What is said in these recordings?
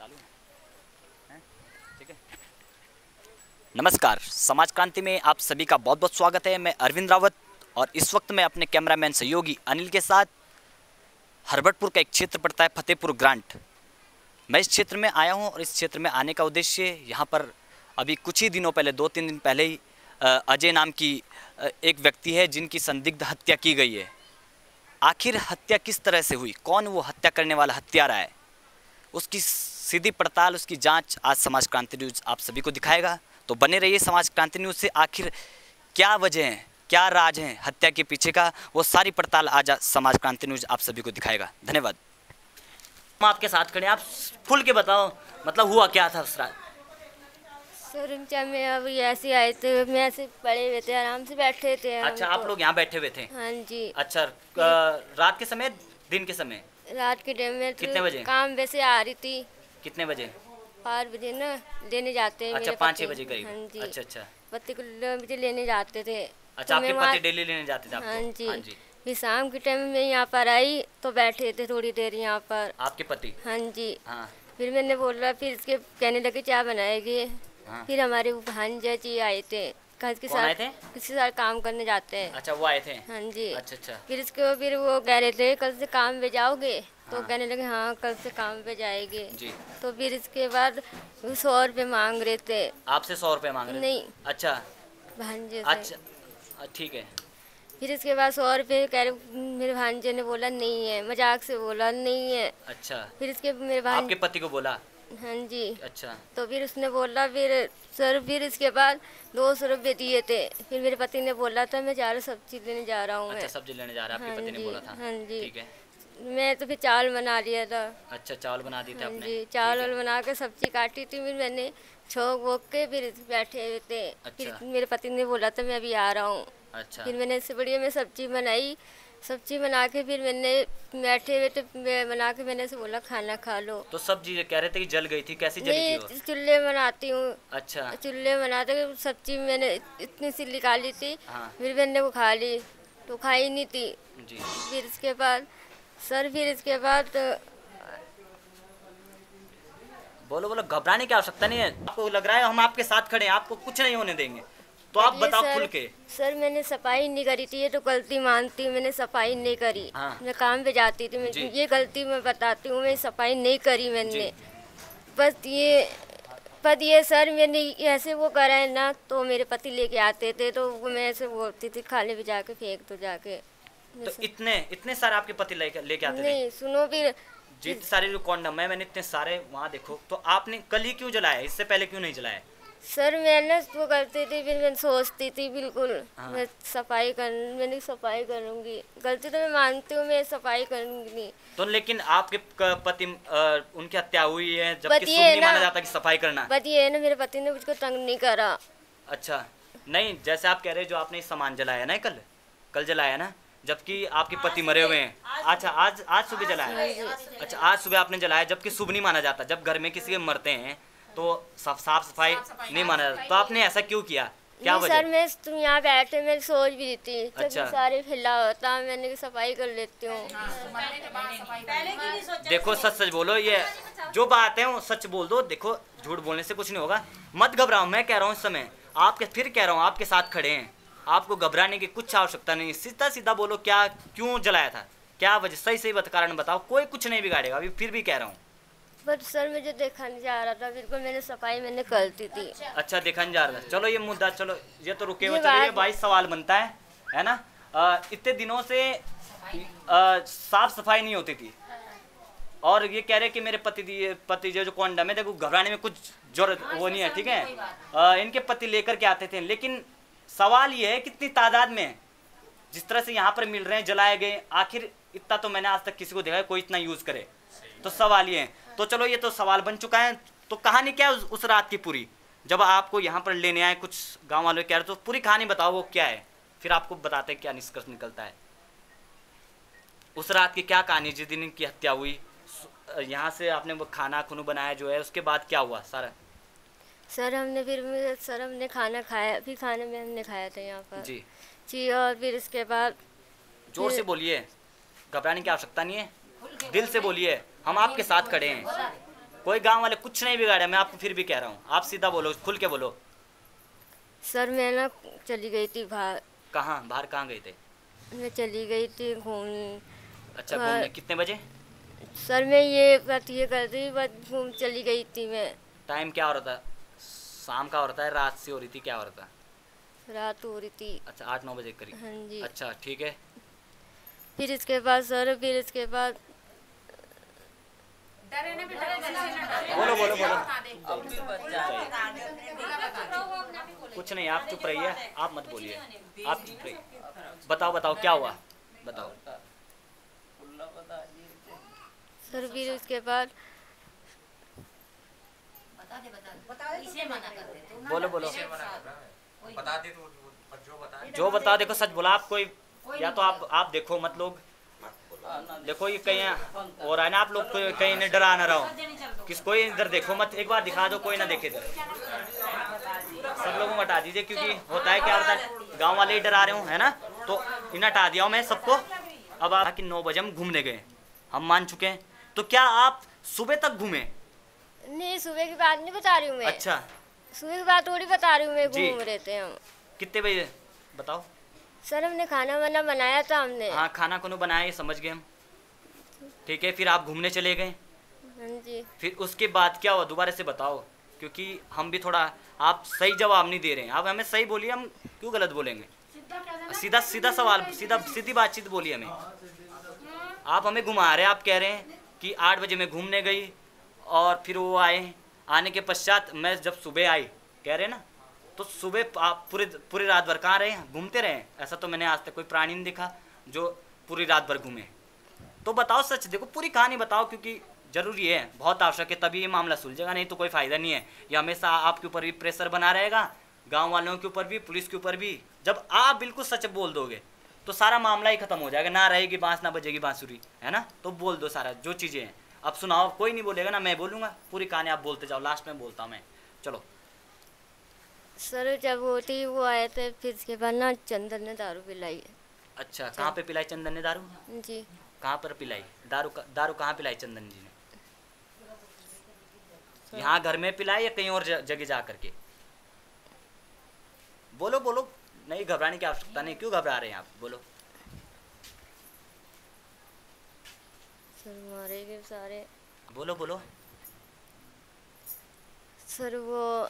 चालू है? ठीक है। नमस्कार, समाज क्रांति में आप सभी का बहुत बहुत स्वागत है। मैं अरविंद रावत और इस वक्त मैं अपने कैमरामैन सहयोगी अनिल के साथ हरबटपुर का एक क्षेत्र पड़ता है फतेहपुर ग्रांट। मैं इस क्षेत्र में आया हूं और इस क्षेत्र में आने का उद्देश्य यहाँ पर अभी कुछ ही दिनों पहले 2-3 दिन पहले ही अजय नाम की एक व्यक्ति है जिनकी संदिग्ध हत्या की गई है। आखिर हत्या किस तरह से हुई, कौन वो हत्या करने वाला हत्यारा है, उसकी सीधी पड़ताल, उसकी जांच आज समाज क्रांति न्यूज़ आप सभी को दिखाएगा। तो बने रहिए समाज क्रांति न्यूज़ से। आखिर क्या वजह है, क्या राज है हत्या के पीछे का, वो सारी पड़ताल आज समाज क्रांति न्यूज़ आप सभी को दिखाएगा। धन्यवाद। हम आपके साथ खड़े हैं, आप खुल के बताओ मतलब हुआ क्या था उस रात। सर में अभी ऐसे आए थे, मैं ऐसे पड़े हुए थे, आराम से बैठे थे। अच्छा, आप लोग यहाँ बैठे हुए थे? हाँ जी। अच्छा, रात के समय, दिन के समय? रात के टाइम में। कितने बजे? काम वैसे आ रही थी। कितने बजे? 5 बजे ना लेने जाते हैं। अच्छा, 5-6 बजे करीब। हाँ जी। अच्छा अच्छा। पति को मुझे लेने जाते थे। अच्छा, आपके पति डेली लेने जाते थे आपको? हाँ जी। हाँ जी। फिर शाम के टाइम में यहाँ पर आई तो बैठे थे थोड़ी देर यहाँ पर। आपके पति? हाँ जी। हाँ। फिर मैंने बोला, फिर इसके कहने लगे चाय बनाएगी। हाँ। फिर हमारे वो भांजा जी आए थे, के साथ किसी साथ काम करने जाते हैं। अच्छा, वो आए थे? हाँ जी। अच्छा अच्छा। फिर वो कह रहे थे कल से काम पे जाओगे? तो हाँ। कहने लगे हाँ कल से काम पे जाएंगे जी। तो फिर इसके बाद 100 रुपये मांग रहे थे। आपसे 100 रुपये मांग रहे थे? नहीं। अच्छा। भांजे से। अच्छा ठीक है। फिर इसके बाद 100 रुपये कह रहे, मेरे भांजे ने बोला नहीं है, मजाक से बोला नहीं है। अच्छा। फिर इसके मेरे आपके पति को बोला? हाँ जी। अच्छा। तो फिर उसने बोला फिर सर, फिर इसके बाद 200 रुपये दिए थे। फिर मेरे पति ने बोला था मैं जा रहा सब्जी लेने जा रहा हूँ। अच्छा, सब्जी लेने जा रहा है, आपके पति ने बोला था? हाँ जी। ठीक है। मैं तो फिर चावल बना लिया था। अच्छा, चावल बना दिए थे आपने? जी, चावल बना के सब्जी काटी थी, फिर मैंने छोक वोक के फिर बैठे हुए थे। अच्छा। फिर मेरे पति ने बोला था मैं अभी आ रहा हूँ। अच्छा। फिर मैंने इससे बढ़िया मैं सब्जी बनाई, सब्जी बना के फिर मैंने बैठे हुए थे, बना के मैंने से बोला खाना खा लो। तो सब्जी कह रहे थे कि जल गई थी, कैसी जली थी वो? चूल्हे बनाती हूँ। अच्छा। चूल्हे बनाते सब्जी मैंने इतनी सी निकाली थी। हाँ। फिर मैंने वो खा ली तो खाई नहीं थी जी। फिर इसके बाद सर, फिर इसके बाद बोलो बोलो, घबराने की आवश्यकता नहीं है। आपको लग रहा है हम आपके साथ खड़े हैं, आपको कुछ नहीं होने देंगे, तो आप बताओ खुल के। सर मैंने सफाई नहीं करी थी, ये तो गलती मानती हूँ, मैंने सफाई नहीं करी। हाँ। मैं काम पे जाती थी, मैं ये गलती मैं बताती हूँ, मैं सफाई नहीं करी मैंने। बस ये सर मैंने ऐसे वो करा है ना, तो मेरे पति लेके आते थे तो वो मैं ऐसे बोलती थी खाने पे जाके फेंक तो जाके। तो इतने सारे आपके पति लेके आते थे? नहीं सुनो, फिर जितने सारे जो कॉन्डम है मैंने इतने सारे वहाँ देखो, तो आपने कल ही क्यों जलाया, इससे पहले क्यों नहीं जलाया? सर मैंने वो करती थी, फिर मैं सोचती थी बिल्कुल। हाँ। मैंने सफाई करूँगी, गलती तो मैं मानती हूँ, मैं सफाई करूँगी नहीं। तो लेकिन आपके पति उनकी हत्या हुई है, जबकि शुभ नहीं माना जाता कि सफाई करना। पति है ना, मेरे पति ने मुझको तंग नहीं करा। अच्छा, नहीं जैसे आप कह रहे हैं जो आपने सामान जलाया ना, कल जलाया ना, जबकि आपके पति मरे हुए हैं। अच्छा, आज सुबह जलाया? अच्छा, आज सुबह आपने जलाया, जबकि शुभ नहीं माना जाता। जब घर में किसी के मरते हैं तो साफ सफाई नहीं माना जाता, तो आपने ऐसा क्यों किया, क्या वजह? सर मैं तुम यहाँ बैठे, मैं सोच भी थी। अच्छा। सारे फैला होता, मैंने सफाई कर लेती हूँ। देखो सच सच बोलो, ये जो बात है वो सच बोल दो। देखो झूठ बोलने से कुछ नहीं होगा, मत घबराओ। मैं कह रहा हूँ इस समय आपके, फिर कह रहा हूँ आपके साथ खड़े हैं, आपको घबराने की कुछ आवश्यकता नहीं। सीधा सीधा बोलो, क्या क्यों जलाया था, क्या वजह, सही सही कारण बताओ, कोई कुछ नहीं बिगाड़ेगा। अभी फिर भी कह रहा हूँ। बट सर मुझे देखा नहीं जा रहा था, बिल्कुल मैंने सफाई करती थी। अच्छा, देखा नहीं जा रहा था। चलो ये मुद्दा, चलो ये तो रुके हुए, चलो ये 22 सवाल बनता है ना। इतने दिनों से साफ सफाई नहीं होती थी, और ये कह रहे कि मेरे पति जो कॉन्डम है, देखो घबराने में कुछ जरूरत वो नहीं है, ठीक है। इनके पति लेकर के आते थे, लेकिन सवाल ये है कितनी तादाद में, जिस तरह से यहाँ पर मिल रहे हैं, जलाए गए, आखिर इतना तो मैंने आज तक किसी को देखा है कोई इतना यूज करे। तो सवाल ये है। तो चलो ये तो सवाल बन चुका है, तो कहानी क्या है उस रात की पूरी, जब आपको यहाँ पर लेने आए, कुछ गांव वाले कह रहे, तो पूरी कहानी बताओ वो क्या है, फिर आपको बताते हैं क्या निष्कर्ष निकलता है। उस रात की क्या कहानी, जिस दिन की हत्या हुई, यहाँ से आपने वो खाना खुनू बनाया जो है, उसके बाद क्या हुआ सारा? सर हमने खाना खाया, फिर खाने में हमने खाया था यहाँ पर जी। और फिर इसके बाद जोर से बोलिए, घबराने की आवश्यकता नहीं है, दिल से बोलिए, हम आपके साथ खड़े हैं, कोई गांव वाले कुछ नहीं बिगाड़ा, मैं आपको फिर भी कह रहा हूँ, आप सीधा बोलो, खुल के बोलो। सर मैं ना चली गई थी बाहर। कहाँ बाहर, कहाँ गए थे? मैं चली गई थी घूमने। अच्छा घूमने, कितने बजे? सर मैं ये बात ये कर रही, बस घूम चली गई थी मैं। टाइम क्या हो रहा था? शाम का हो रहा है, रात से हो रही थी, क्या हो रहा था? रात हो रही थी। अच्छा 8-9 बजे करीब। हाँ जी। अच्छा ठीक है। फिर इसके बाद सर, फिर इसके बाद बोलो बोलो बोलो। कुछ नहीं, आप चुप रहिए, आप मत बोलिए, आप चुप रहिए। बताओ बताओ क्या हुआ, बताओ। सर फिर इसके बाद बोलो बोलो। जो बता, देखो सच बोला आप, कोई या तो आप देखो मत लोग, देखो ये कहीं हो रहा है ना, आप लोग कहीं ने डरा ना रहो, किस कोई इधर देखो मत, एक बार दिखा दो, कोई ना देखे इधर, सब लोगों को हटा दीजिए, क्योंकि होता है क्या होता है, गांव वाले ही डरा रहे हो है ना, तो इन्हें हटा दिया हूँ मैं सबको। अब आप कि 9 बजे हम घूमने गए, हम मान चुके हैं, तो क्या आप सुबह तक घूमे? नहीं, सुबह की बात नहीं बता रही हूँ मैं। अच्छा सुबह की बात थोड़ी बता रही हूँ मैं, जी। घूम रहे थे हम। कितने बजे बताओ? सर हमने खाना वाना बनाया था हमने। हाँ खाना कोनो बनाया, ये समझ गए हम, ठीक है। फिर आप घूमने चले गए, हाँ जी। फिर उसके बाद क्या हुआ दोबारा से बताओ, क्योंकि हम भी थोड़ा, आप सही जवाब नहीं दे रहे हैं, आप हमें सही बोलिए, हम क्यों गलत बोलेंगे, सीधा सीधा सवाल, सीधी बातचीत बोलिए हमें। आप हमें घुमा रहे हैं, आप कह रहे हैं कि 8 बजे मैं घूमने गई और फिर वो आए, आने के पश्चात मैं जब सुबह आई, कह रहे हैं ना, तो सुबह आप पूरी रात भर कहाँ रहे हैं, घूमते रहे? ऐसा तो मैंने आज तक कोई प्राणी नहीं देखा जो पूरी रात भर घूमे। तो बताओ सच, देखो पूरी कहानी बताओ, क्योंकि जरूरी है, बहुत आवश्यक है, तभी ये मामला सुलझेगा, नहीं तो कोई फायदा नहीं है। ये हमेशा आपके ऊपर भी प्रेशर बना रहेगा, गांव वालों के ऊपर भी, पुलिस के ऊपर भी। जब आप बिल्कुल सच बोल दोगे तो सारा मामला ही खत्म हो जाएगा, ना रहेगी बांस ना बजेगी बांसुरी, है ना। तो बोल दो सारा जो चीज़ें हैं। अब सुनाओ, कोई नहीं बोलेगा ना, मैं बोलूँगा पूरी कहानी, आप बोलते जाओ, लास्ट में बोलता हूँ मैं। चलो। सर जब होती वो आए थे, फिर इसके बाद ना चंदन ने दारू पिलाई। अच्छा कहाँ पे पिलाई चंदन ने दारू? जी। कहाँ पर पिलाई दारू कहाँ पिलाई चंदन जी ने? यहाँ घर में पिलाई या कहीं और जगह जा करके? बोलो बोलो, नहीं घबराने की आवश्यकता नहीं, क्यों घबरा रहे हैं आप, बोलो। सर मारे गए सारे। बोलो बोलो। सर वो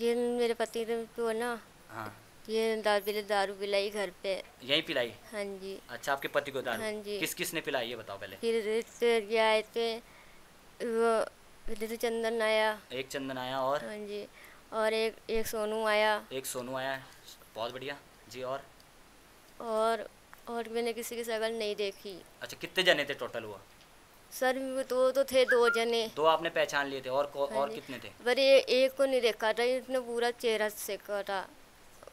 ये मेरे पति ने तो ना, हाँ ये दारू पिलाई घर पे। यहीं पिलाई? हाँ जी। अच्छा आपके पति को दारू? हाँ जी। किस किस ने पिलाई ये बताओ पहले। फिर ये आए थे, वो फिर तो चंदन आया। एक चंदन आया, और? हाँ जी। और एक सोनू आया। एक सोनू आया, बहुत बढ़िया जी। और मैंने किसी की शक्ल नहीं देखी। अच्छा कितने जने थे टोटल वो? सर वो तो थे 2 जने। 2 आपने पहचान लिए थे, और हाँ और जी। कितने थे? पर एक को नहीं देखा था, इसने पूरा चेहरा सेका था।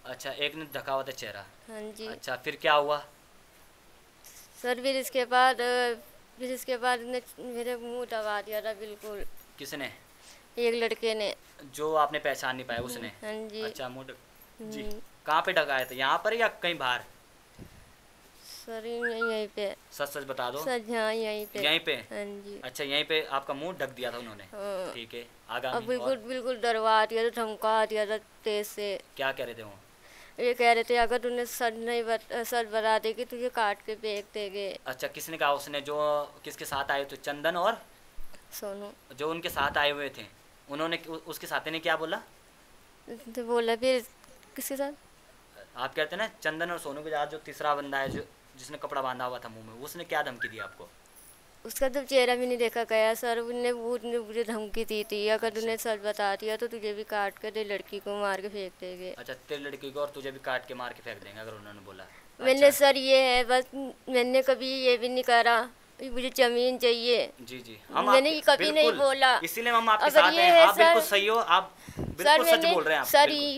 अच्छा एक ने ढका हुआ था चेहरा। हाँ जी। अच्छा फिर क्या हुआ? सर फिर इसके बाद ने मेरे मुंह दबा दिया था बिल्कुल। किसने? एक लड़के ने। जो आपने पहचान नहीं पाया उसने? हाँ जी। अच्छा जी। कहाँ पे ढकाया था, यहाँ पर या कहीं बाहर? सर यहीं पे। सच सच बता दो। सर हाँ यहीं पे। यहीं पे? हाँ जी। अच्छा यहीं पे आपका मुंह ढक दिया था उन्होंने? हाँ। ठीक है अब आगामी। बिल्कुल डरवा दिया था, धमका दिया था तेज से। क्या कह रहे थे वो? ये कह रहे थे अगर तूने सच बता देगी तुझे काट के फेंक देंगे। अच्छा किसने कहा? उसने जो किसके साथ आए थे, चंदन और सोनू जो उनके साथ आए हुए थे, उन्होंने उसके साथी ने क्या बोला? तो बोला फिर किसके साथ? आप कहते हैं ना चंदन और सोनू के साथ जो तीसरा बंदा है, जो जिसने कपड़ा बांधा हुआ था मुंह में, उसने क्या धमकी दी आपको? उसका तो चेहरा भी नहीं देखा गया सर, उनने मुझे धमकी दी थी अगर तूने सच बता दिया तो तुझे भी काट कर दे, लड़की को मार के फेंक देंगे। अच्छा तेरी लड़की को और तुझे भी काट के मार के फेंक देंगे अगर उन्होंने बोला? मैंने अच्छा। सर ये है बस, मैंने कभी ये भी नहीं करा मुझे जमीन चाहिए। जी जी मैंने ये कभी नहीं बोला, इसीलिए हम आपके अगर साथ ये हैं। है आप बिल्कुल सर- सही हो, आप बिल्कुल सच बोल रहे हैं आप।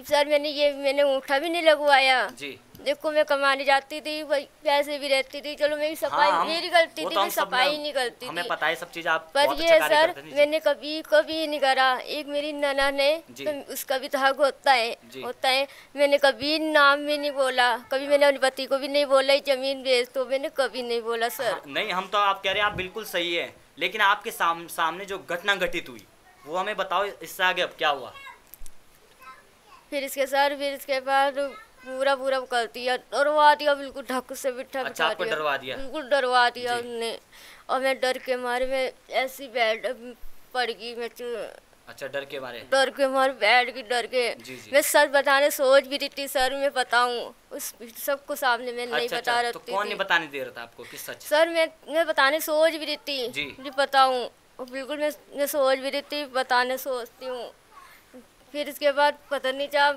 सर मैंने ऊँटा भी नहीं लगवाया। जी देखो मैं कमाने जाती थी, पैसे भी रहती थी, चलो मेरी सफाई हाँ, मेरी गलती वो थी, तो मैं हम सब सफाई में- नहीं करती हमें थी। पता है सब चीज़, आप पर बहुत ये अच्छा कार्य सर करते हैं। जी। मैंने कभी नहीं करा। एक मेरी नना ने जी। तो उसका भी तो हक होता जी। है, मैंने कभी नाम भी नहीं बोला, कभी मैंने अपने पति को भी नहीं बोला जमीन बेच, तो मैंने कभी नहीं बोला सर। हाँ, नहीं हम तो आप कह रहे हैं आप बिल्कुल सही है, लेकिन आपके सामने जो घटना घटित हुई वो हमें बताओ, इससे आगे अब क्या हुआ? फिर इसके बाद पूरा पूरा कर दिया, डरवा दिया बिल्कुल, ढक से बिठा अच्छा, आपको डरवा दिया? बिल्कुल डरवा दिया जी। उनने। और मैं डर के मारे मैं ऐसी बेड पड़ गई, मैं अच्छा, डर के मारे? डर के मारे बैठ गई, डर के। जी, जी। मैं सर बताने सोच भी रही थी, सर मैं बताऊं उस सबको सामने मैं नहीं अच्छा, बता अच्छा, रही तो थी। कौन नहीं बताने दे रहा था आपको, किस सच? सर मैं बताने सोच भी रही थी जी। कि बताऊं, और बिल्कुल मैं सोच भी रही थी, बताने सोचती हूँ। फिर इसके बाद पता नहीं क्या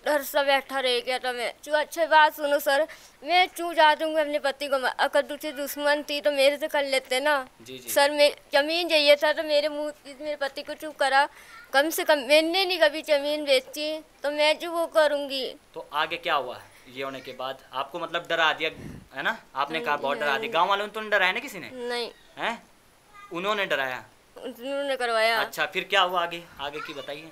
डर सा बैठा रह गया था मैं। चू अच्छी बात सुनो सर, मैं चू जा दूंगी अपने पति को, अगर तुझे दुश्मन थी तो मेरे से कर लेते ना। जी, जी। सर मैं जमीन चाहिए था तो मेरे पति को चुप करा, कम से कम मैंने नहीं कभी जमीन बेची तो मैं जो वो करूँगी। तो आगे क्या हुआ ये होने के बाद? आपको मतलब डरा दिया है ना, आपने कहा बहुत डरा दिया। गाँव वालों ने तो नहीं डराया ना किसी ने? नहीं, हैं, उन्होंने डराया? उन्होंने करवाया। अच्छा, फिर क्या हुआ आगे, आगे की बताइए।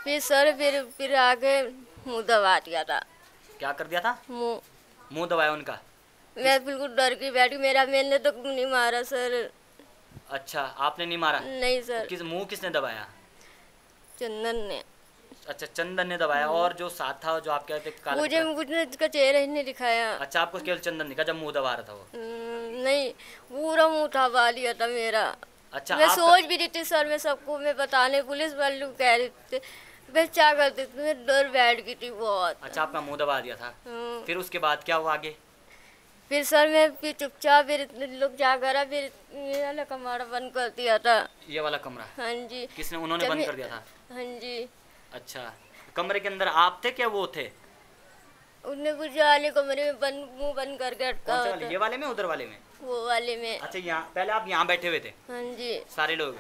फिर सर फिर आगे मुँह दबा दिया था। क्या कर दिया था? मुंह दबाया उनका? मैं बिल्कुल डर के बैठी, मैंने तो नहीं मारा सर। अच्छा, आपने नहीं मारा? नहीं सर। मुंह किसने दबाया? चंदन ने। अच्छा, चंदन ने दबाया। और जो साथ था, जो आप कहते काला मुझे उसका चेहरा ही नहीं दिखाया। अच्छा, आपको केवल चंदन दिखा जब मुंह दबा रहा था वो? नहीं, पूरा मुंह दबा लिया था मेरा। अच्छा, मैं सोच भी रही थी सर, मैं सबको मैं बताने, पुलिस वाले लोग कह रहे थे, मैं क्या करती थी, मैं डर बैठ गई थी बहुत। अच्छा, आपका मुंह दबा दिया था। फिर उसके बाद क्या हुआ आगे? फिर सर मैं फिर चुपचाप, फिर लोग क्या करा, फिर ये वाला कमरा बंद कर दिया था। ये वाला कमरा? हाँ जी। किसने? उन्होंने बंद कर दिया था? हाँ जी। अच्छा, कमरे के अंदर आप थे क्या वो थे? उनने मुझे वाले कमरे में मुंह बंद करके अटका कौन से हुआ वाले, था। ये वाले में, उधर वाले में? वो वाले में। अच्छा, यहाँ पहले आप यहाँ बैठे हुए थे? हाँ जी। सारे लोग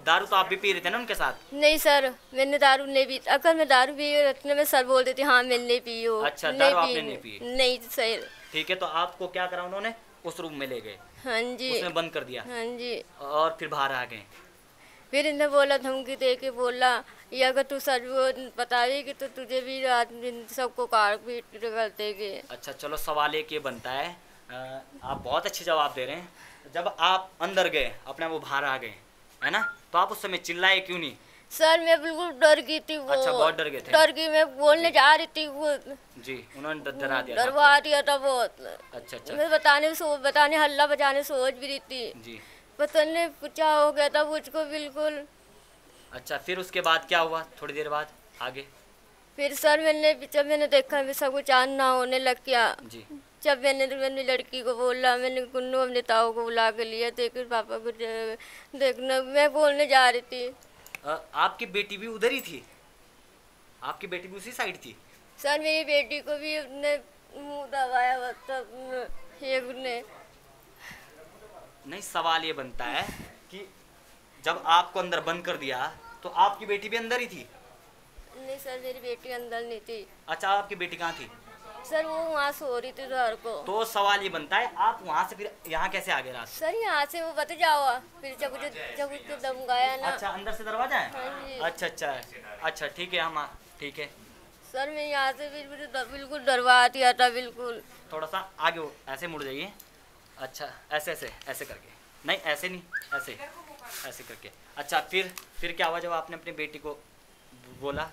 दारू तो आप भी पी रहे थे ना उनके साथ? नहीं सर, मैंने दारू नहीं पी। अगर मैं दारू पी रखने में सर बोल देती हाँ मैंने पी हो। अच्छा, दारू आपने नहीं पी? नहीं सर। ठीक है, तो आपको क्या करा उन्होंने? उस रूम में ले गए? हाँ जी। उसमें बंद कर दिया? हाँ जी। और फिर बाहर आ गए? फिर इन्हें बोला, धमकी दे के बोला, ये अगर तू सच वो बताएगी तो तुझे भी रात दिन सबको काट पीट कर देंगे। अच्छा, चलो सवाल एक ये बनता है, आप बहुत अच्छे जवाब दे रहे हैं। जब आप अंदर गए, अपने वो बाहर आ गए है ना, तो आप उस समय चिल्लाए क्यों नहीं? सर मैं बिल्कुल डर गई थी। वो अच्छा, बहुत डर गए थे? डर गई, मैं बोलने जा रही थी, वो जी, उन्होंने डरा दिया था डरवा दिया था बहुत। अच्छा, अच्छा। मैं बताने हल्ला बजाने सोच भी रही थी। जी। पता नहीं क्या हो गया था मुझको बिल्कुल। अच्छा, फिर उसके बाद क्या हुआ थोड़ी देर बाद आगे? फिर सर जब मैंने देखा मैं सब कुछ ना होने लग गया। जी। जब मैंने लड़की को बोला, मैंने कुन्नू अपने ताऊ को बुला के लिया, देख पापा को देखना, मैं बोलने जा रही थी। आपकी बेटी भी उधर ही थी? आपकी बेटी भी उसी साइड थी? सर मेरी बेटी को भी उसने मुँह दबाया एक ने। नहीं, सवाल ये बनता है कि जब आपको अंदर बंद कर दिया तो आपकी बेटी भी अंदर ही थी? नहीं सर, मेरी बेटी अंदर नहीं थी। अच्छा, आपकी बेटी कहाँ थी? सर वो वहाँ सो रही थी घर को। तो सवाल ये बनता है, आप वहाँ से फिर यहाँ कैसे आ गए रात? सर यहाँ से वो बता जाओ, फिर जब उसको दम गाया ना। अच्छा, अंदर से दरवाजा है? हाँ जी। अच्छा, अच्छा, अच्छा, ठीक है, हम ठीक है। सर मैं यहाँ से बिल्कुल डरवा दिया था बिल्कुल। थोड़ा सा आगे ऐसे मुड़ जाइए। अच्छा, ऐसे ऐसे ऐसे करके, नहीं ऐसे नहीं, ऐसे ऐसे करके। अच्छा, फिर क्या हुआ जब आपने अपनी बेटी को बोला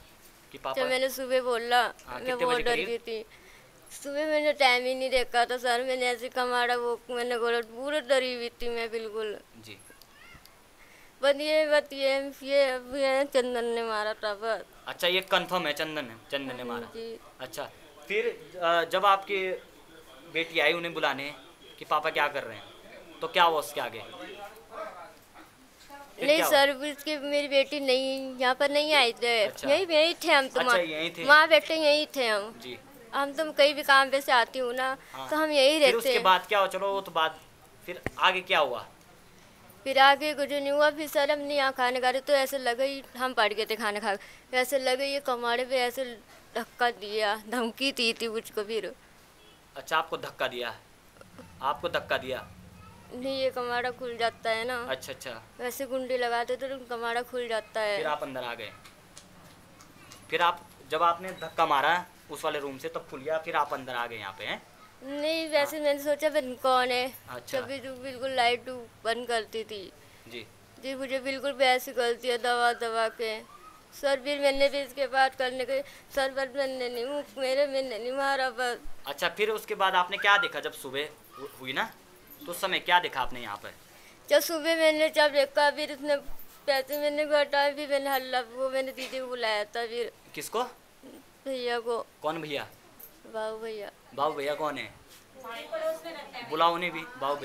कि पापा? जब मैंने सुबह बोला, मैं बहुत डर गई थी। सुबह मैंने टाइम ही नहीं देखा था सर, मैंने ऐसे कमाड़ा वो मैंने बोला, पूरा डरी हुई थी मैं बिल्कुल। जी। ये चंदन ने मारा था बस। अच्छा, ये कंफर्म है चंदन ने मारा? जी। अच्छा, फिर जब आपकी बेटी आई उन्हें बुलाने कि पापा क्या कर रहे हैं, तो क्या हुआ उसके आगे? नहीं सर, उसकी मेरी बेटी नहीं यहाँ पर नहीं आई थे। अच्छा। यही थे हम तो। अच्छा, यहीं थे? वहाँ बैठे यही थे हम। जी। हम तुम कहीं भी काम पे से आती हूँ ना। हाँ। तो हम यही रहते। फिर उसके बाद क्या हुआ? चलो वो तो बात, फिर आगे क्या हुआ? फिर आगे कुछ नहीं हुआ। फिर सर हमने यहाँ खाने खा रहे तो ऐसे लगा ही हम पड़ गए थे खाने खा, ऐसे लगे ये कमाड़े पे ऐसे धक्का दिया, धमकी दी थी मुझको फिर। अच्छा, आपको धक्का दिया? आपको धक्का दिया? नहीं, ये कमाड़ा खुल जाता है ना। अच्छा, अच्छा। वैसे गुंडी लगाते तो कमाड़ा खुल जाता है। फिर आप अंदर आ गए? फिर आप जब आपने धक्का मारा उस वाले रूम से तब खुल गया, फिर आप अंदर आ गए यहाँ पे हैं? नहीं, वैसे मैंने सोचा बहन कौन है। अच्छा। तभी तो बिल्कुल लाइट बंद करती थी जी जी, मुझे बिल्कुल वैसे करती है दबा दबा के। सर फिर मैंने भी इसके बाद करने के सर पर मैंने नहीं मारा बस। अच्छा, फिर उसके बाद आपने क्या देखा जब सुबह हुई ना, तो उस समय क्या देखा आपने यहाँ पर? जब सुबह मैंने जब देखा फिर उसने पैसे मैंने घटाए, फिर मैंने हल्ला वो मैंने दीदी को बुलाया था। फिर किसको? भैया को। कौन भैया? बाबू भैया। बाबू भैया कौन है? बुलाओ उन्हें भी, बाबू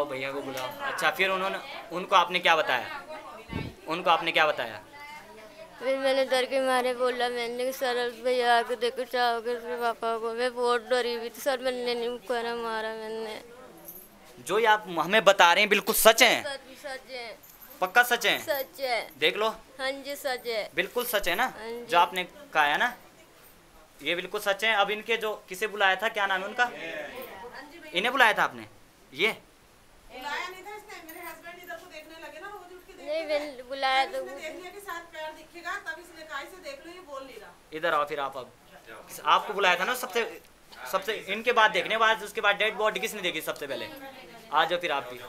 भैया को बुलाओ। अच्छा, फिर उनको आपने क्या बताया? फिर मैंने डर के मारे बोला मैंने कि सर भैया आके देखो चाहोगे उसके पापा को। मैं बहुत डरी हुई थी सर, मैंने नहीं करा मारा मैंने। जो ये आप हमें बता रहे हैं बिल्कुल सच है? सच है। पक्का सच है? सच है। देख लो। हाँ जी सच है। बिल्कुल सच है ना हाँ जी। जो आपने कहा है ना, ये बिल्कुल सच है। अब इनके जो किसे बुलाया था, क्या नाम है उनका? इन्हें बुलाया था आपने? ये बुलाया नहीं था इसने, मेरे हस्बैंड इधर को देखने लगे ना, रोज उठ के नहीं मैंने बुलाया तो देख लिया कि शायद पैर दिखेगा, तब इसने कहा इसे देख लो, ये बोल नहीं रहा। इधर आओ। फिर आप अब आपको बुलाया था ना सबसे इनके बाद देखने बाद, उसके बाद डेड बॉडी किसने देखी सबसे पहले? आ जाओ फिर आप भी आ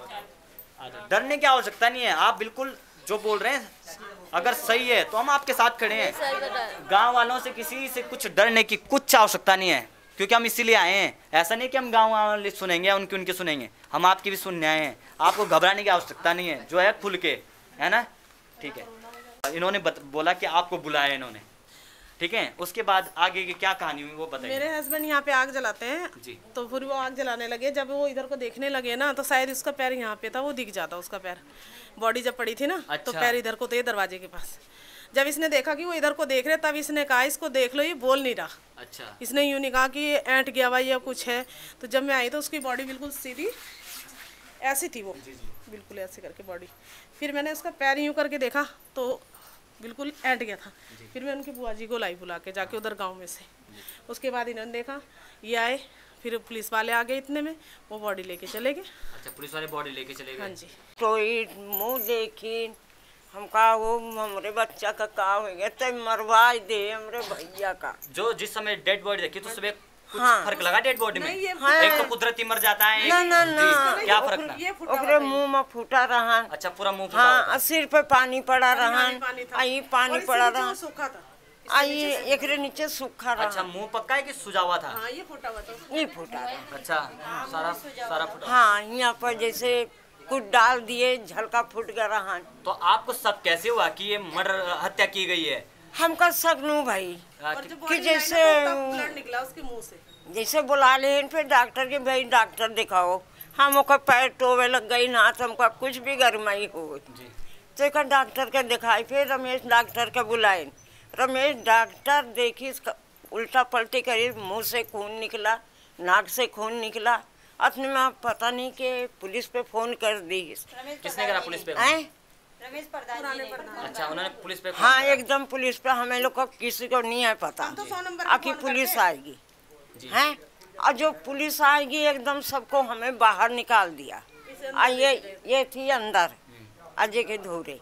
जाओ। डरने की आवश्यकता नहीं है, आप बिल्कुल जो बोल रहे हैं अगर सही है तो हम आपके साथ खड़े हैं। सर बता। गांव वालों से किसी से कुछ डरने की कुछ आवश्यकता नहीं है, क्योंकि हम इसीलिए आए हैं। ऐसा नहीं कि हम गांव वाले सुनेंगे या उनकी सुनेंगे, हम आपकी भी सुनने आए हैं। आपको घबराने की आवश्यकता नहीं है, जो है खुल के, है ना? ठीक है। इन्होंने बोला कि आपको बुलाया इन्होंने, ठीक है। उसके बाद आगे की क्या कहानी हुई वो बताइए। मेरे हस्बैंड यहाँ पे आग जलाते हैं जी। तो फिर वो आग जलाने लगे, जब वो इधर को देखने लगे ना तो शायद उसका पैर यहाँ पे था, वो दिख जाता उसका पैर। बॉडी जब पड़ी थी ना तो अच्छा। पैर इधर को थे दरवाजे के पास। जब इसने देखा कि वो इधर को देख रहे, तब इसने कहा इसको देख लो, ये बोल नहीं रहा। अच्छा। इसने यूँ नहीं कहा कि ये ऐंठ गया भाई या कुछ है। तो जब मैं आई तो उसकी बॉडी बिल्कुल सीधी ऐसी थी, वो बिल्कुल ऐसे करके बॉडी। फिर मैंने उसका पैर यूँ करके देखा तो बिल्कुल ऐंठ गया था। फिर मैं उनकी बुआ जी को लाई बुला के जाके उधर गांव में से। उसके बाद इन्होंने देखा, ये आए, फिर पुलिस वाले आ गए, इतने में वो बॉडी लेके चले गए। अच्छा, पुलिस वाले बॉडी लेके चले गए। हाँ जी। तो मुँह देखी हम कहा वो हमरे बच्चा का हो गया तो मरवा दे हमरे भैया का। जो जिस समय डेड बॉडी देखी तो सुबह कुछ हाँ। फर्क लगा डेड बॉडी में? नहीं, ये हाँ। एक तो कुदरती मर जाता है, ना ना जी, ना क्या फर्क था? ये फुटा ओकरे मुंह में फूटा रहन। अच्छा, पूरा मुंह फुटा हाँ, हुआ था। सिर पे पानी पड़ा रहन, पानी था। आई और पानी इसके पड़ा नीचे वो रहन, सूखा था। आई एकरे नीचे सूखा अच्छा, रहन। मुंह पक्का है कि सुजा हुआ था? हाँ, ये फुटा हुआ था। ये फूटा रहन। अच्छा, सारा फुटा। हाँ, यहाँ पर जैसे कुछ डाल दिए, झलका फूट गया रहन। तो आपको सब कैसे हुआ कि ये मर्डर हत्या की गई है? हमका सकनू भाई और जब कि बॉडी जैसे आई ना तो तब ब्लड निकला उसके मुंह से। जैसे बुला ले फिर डॉक्टर के, भाई डॉक्टर दिखाओ। हम ओकर पैर टोवे लग गई ना, हमका कुछ भी गरमाई हो जी। तो एक डॉक्टर के दिखाई, फिर रमेश डॉक्टर के बुलाए। रमेश डॉक्टर देखी उल्टा पलटी करी, मुंह से खून निकला, नाक से खून निकला। अपने में पता नहीं कि पुलिस पे फोन कर दी। किसने करा पुलिस पे? हैं? अच्छा, उन्होंने पुलिस पे हाँ, एकदम पुलिस पे। हमें लोग को किसी को नहीं है पता, हम तो 100 नंबर पे आखिर फोन पुलिस करते हैं। आएगी हैं। और जो पुलिस आएगी एकदम सबको हमें बाहर निकाल दिया। ये थी अंदर अजय के धोरे।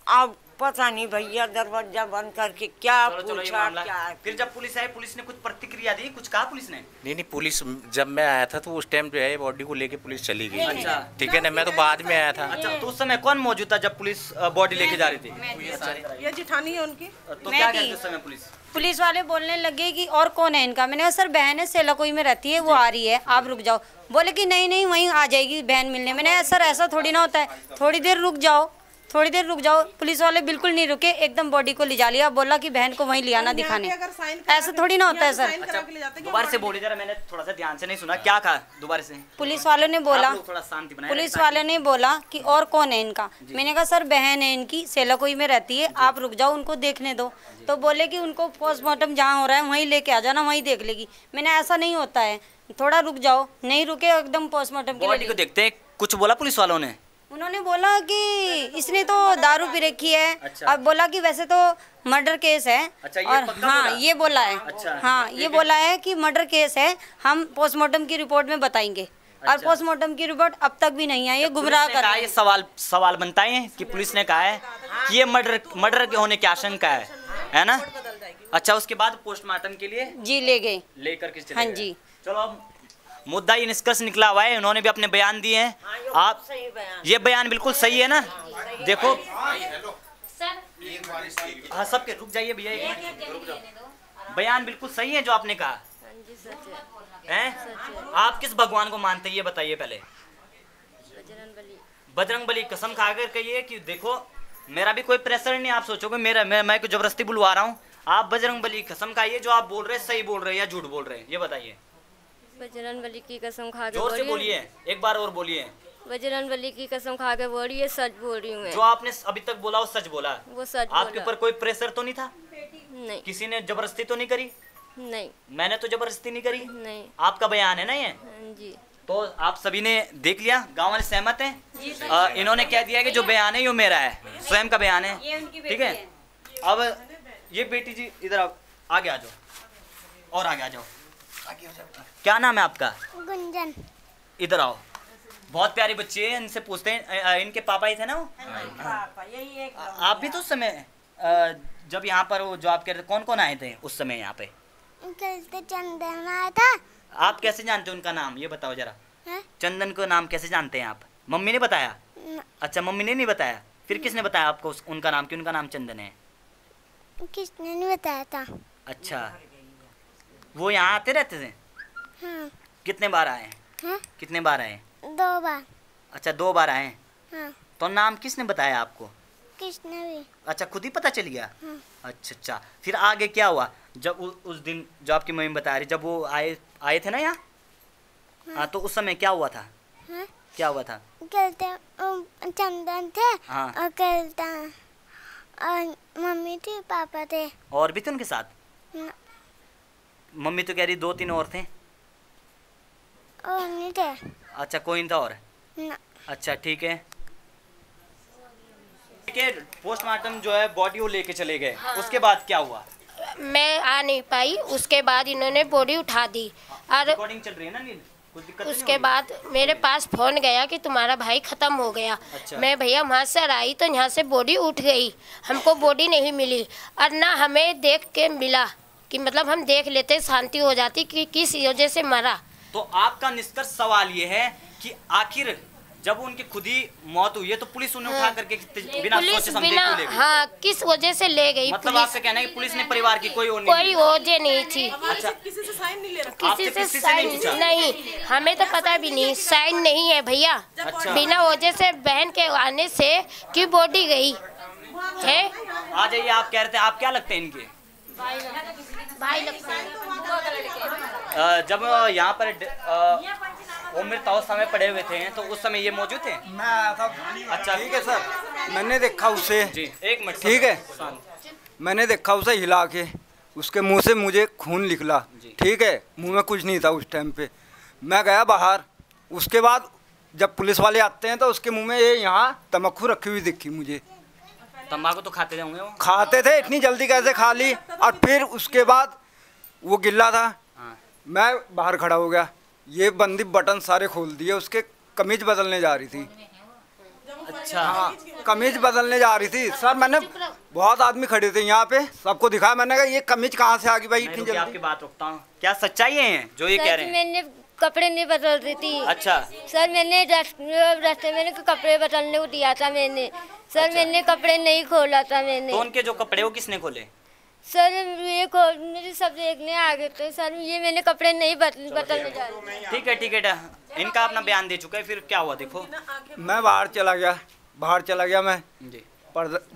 अब पता नहीं भैया दरवाजा बंद करके क्या चलो ये पूछा मामला। क्या। फिर जब पुलिस आई, पुलिस ने कुछ प्रतिक्रिया दी, कुछ कहा पुलिस ने? नहीं, पुलिस जब मैं आया था तो उस टाइम जो है बॉडी को लेके पुलिस चली गई। अच्छा। ठीक है ना, मैं तो बाद में आया था। अच्छा, तो उस समय कौन मौजूद था जब पुलिस बॉडी लेके जा रही थी? ये जिठानी है उनकी। तो क्या कहते उस समय पुलिस वाले बोलने लगे कि और कौन है इनका। मैंने कहा सर बहन है, सेलाकोई में रहती है, वो आ रही है, आप रुक जाओ। बोले कि नहीं नहीं वहीं आ जाएगी बहन मिलने। मैंने कहा सर ऐसा थोड़ी ना होता है, थोड़ी देर रुक जाओ। पुलिस वाले बिल्कुल नहीं रुके, एकदम बॉडी को ले जा लिया। बोला कि बहन को वहीं ले आना दिखाने। ऐसा थोड़ी ना होता है सर। अच्छा, दोबारा से बोलिए जरा, मैंने थोड़ा सा ध्यान से नहीं सुना, क्या कहा दोबारा से? पुलिस वालों ने बोला, आप लोग थोड़ा शांति बनाए पुलिस रखें। वाले ने बोला कि और कौन है इनका। मैंने कहा सर बहन है इनकी, सेलाकोई में रहती है, आप रुक जाओ उनको देखने दो। तो बोले कि उनको पोस्टमार्टम जहाँ हो रहा है वहीं लेके आ जाना, वहीं देख लेगी। मैंने ऐसा नहीं होता है, थोड़ा रुक जाओ। नहीं रुके, एकदम पोस्टमार्टम के बॉडी को लिए। देखते हैं, कुछ बोला पुलिस वालों ने? उन्होंने बोला कि इसने तो दारू पी रखी है। अच्छा। और बोला कि वैसे तो मर्डर केस है। अच्छा, ये और पक्का हाँ बोला? ये बोला है। अच्छा, हाँ ठीक ये है। बोला है कि मर्डर केस है, हम पोस्टमार्टम की रिपोर्ट में बताएंगे। और अच्छा। पोस्टमार्टम की रिपोर्ट अब तक भी नहीं आई है, गुमराह पुलिस ने कर कहा, रहे ये हैं। सवाल बनता है कि पुलिस ने कहा है कि ये मर्डर के होने की आशंका है ना? अच्छा, उसके बाद पोस्टमार्टम के लिए जी ले गए। लेकर के चले हाँ गए। जी। चलो अब मुद्दा ये निष्कर्ष निकला हुआ है, उन्होंने भी अपने बयान दिए हैं। आप सही बयान। ये बयान बिल्कुल सही है ना? देखो हाँ सबके रुक जाइए भैया, बयान बिल्कुल सही है जो आपने कहा हाँ जी सच है। हैं। आप किस भगवान को मानते हैं ये बताइए पहले। बजरंग बली कसम खाकर कहिए कि देखो मेरा भी कोई प्रेशर नहीं, आप सोचोगे मैं कोई जबरदस्ती बुलवा रहा हूँ। आप बजरंग बली कसम खाइए जो आप बोल रहे हैं सही बोल रहे हैं या झूठ बोल रहे हैं, ये बताइए। बजरंग बली की कसम खा के जोर से बोलिए, एक बार और बोलिए। बजरंग बली की कसम खा के बोल रही है, सच बोल रही हूँ मैं। जो आपने अभी तक बोला वो सच बोला? वो सच आपके बोला। ऊपर कोई प्रेशर तो नहीं था? नहीं किसी ने जबरदस्ती तो नहीं करी? नहीं मैंने तो जबरदस्ती नहीं करी। नहीं। आपका बयान है ना ये? हाँ जी। तो आप सभी ने देख लिया, गांव वाले सहमत हैं? इन्होंने कह दिया कि जो बयान है ये मेरा है, स्वयं का बयान है, ठीक है। अब ये बेटी जी इधर आओ, आगे आ जाओ और आगे आ जाओ। क्या नाम है आपका? गुंजन। इधर आओ, बहुत प्यारी बच्ची है, इनसे पूछते हैं। इनके पापा ही थे ना वो? पापा यही एक आप भी तो उस समय जब यहाँ पर वो जो आप कह रहे थे कौन कौन आए थे उस समय यहाँ पे? कहते चंदन आया था। आप कैसे जानते हो उनका नाम, ये बताओ जरा। है? चंदन को नाम कैसे जानते हैं आप? मम्मी ने बताया? अच्छा मम्मी ने नहीं बताया, फिर किसने बताया आपको उनका नाम कि उनका नाम चंदन है? किसने नहीं बताया था। अच्छा, वो यहाँ आते रहते थे? हाँ। कितने बार आए? हाँ? कितने बार आए? 2 बार। अच्छा 2 बार आए। हाँ। तो नाम किसने बताया आपको? किसने भी। अच्छा खुद ही पता चल गया? हाँ। अच्छा, फिर आगे क्या हुआ जब उस दिन जो आपकी मम्मी बता रही, जब वो आए थे ना यहाँ? हाँ तो उस समय क्या हुआ था? हाँ? क्या हुआ था? कहते चंदन थे। हाँ। और कहता और मम्मी थी, पापा थे। और भी थे उनके साथ? न- मम्मी तो कह रही 2-3 और थे। और नहीं थे। अच्छा कोई नहीं था और? न- अच्छा ठीक है। ठीक है, पोस्टमार्टम जो है बॉडी वो लेके चले गए। उसके बाद क्या हुआ? मैं आ नहीं पाई, उसके बाद इन्होंने बॉडी उठा दी और रिकॉर्डिंग चल रही है ना नील? कुछ दिक्कत नहीं उसके हो रही? बाद मेरे पास फोन गया कि तुम्हारा भाई ख़त्म हो गया। अच्छा। मैं भैया वहाँ से आई तो यहाँ से बॉडी उठ गई, हमको बॉडी नहीं मिली और ना हमें देख के मिला कि मतलब हम देख लेते शांति हो जाती कि किस वजह से मरा। तो आपका निष्कर्ष सवाल ये है कि आखिर जब उनकी खुद ही मौत हुई है तो पुलिस उन्हें उठा करके बिना पुलिस सोचे समझे बिना क्यों ले गई? हाँ किस वजह से ले गई मतलब पुलिस? आपका कहना है कि पुलिस ने परिवार की कोई वो नहीं कोई वजह नहीं थी, अच्छा किसी से साइन नहीं ले रखा। किसी आपसे से नहीं पूछा? साइन नहीं, हमें तो पता भी नहीं, साइन नहीं है भैया। अच्छा। बिना वजह से बहन के आने से कि बॉडी गई है। आ जाइए, आप कह रहे थे आप क्या लगते हैं इनके? भाई लगते हैं। जब यहाँ पर वो मृतावस्था में पड़े हुए थे तो उस समय ये मौजूद थे? मैं आया था। अच्छा ठीक है सर, मैंने देखा उसे। जी एक मिनट ठीक है। शांत। मैंने देखा उसे हिला के, उसके मुंह से मुझे खून निकला। जी। ठीक है, मुंह में कुछ नहीं था उस टाइम पे। मैं गया बाहर, उसके बाद जब पुलिस वाले आते हैं तो उसके मुंह में ये यहाँ तम्बाकू रखी हुई दिखी मुझे। तंबाकू तो खाते होंगे वो? खाते थे, इतनी जल्दी कैसे खा ली। और फिर उसके बाद वो गिल्ला था, हाँ। मैं बाहर खड़ा हो गया, ये बंदी बटन सारे खोल दिए, उसके कमीज बदलने जा रही थी। अच्छा हाँ, कमीज बदलने जा रही थी सर। मैंने बहुत आदमी खड़े थे यहाँ पे, सबको दिखाया। मैंने कहा ये कमीज कहाँ से आ गई भाई मैं इतनी रुकिए, जल्दी? आपकी बात रुकता हूँ। क्या सच्चाई है जो ये कह रहे हैं? मैंने कपड़े नहीं बदल रही थी। अच्छा सर मैंने रास्ते में कपड़े बदलने को दिया था मैंने। सर अच्छा। मैंने कपड़े नहीं खोला था मैंने। तो उनके जो कपड़े वो किसने खोले? सर ये मुझे सब देखने आ गए थे सर, ये मैंने कपड़े नहीं बदलने जा रही। ठीक है, इनका अपना बयान दे चुका है, फिर क्या हुआ देखो। मैं बाहर चला गया मैं। जी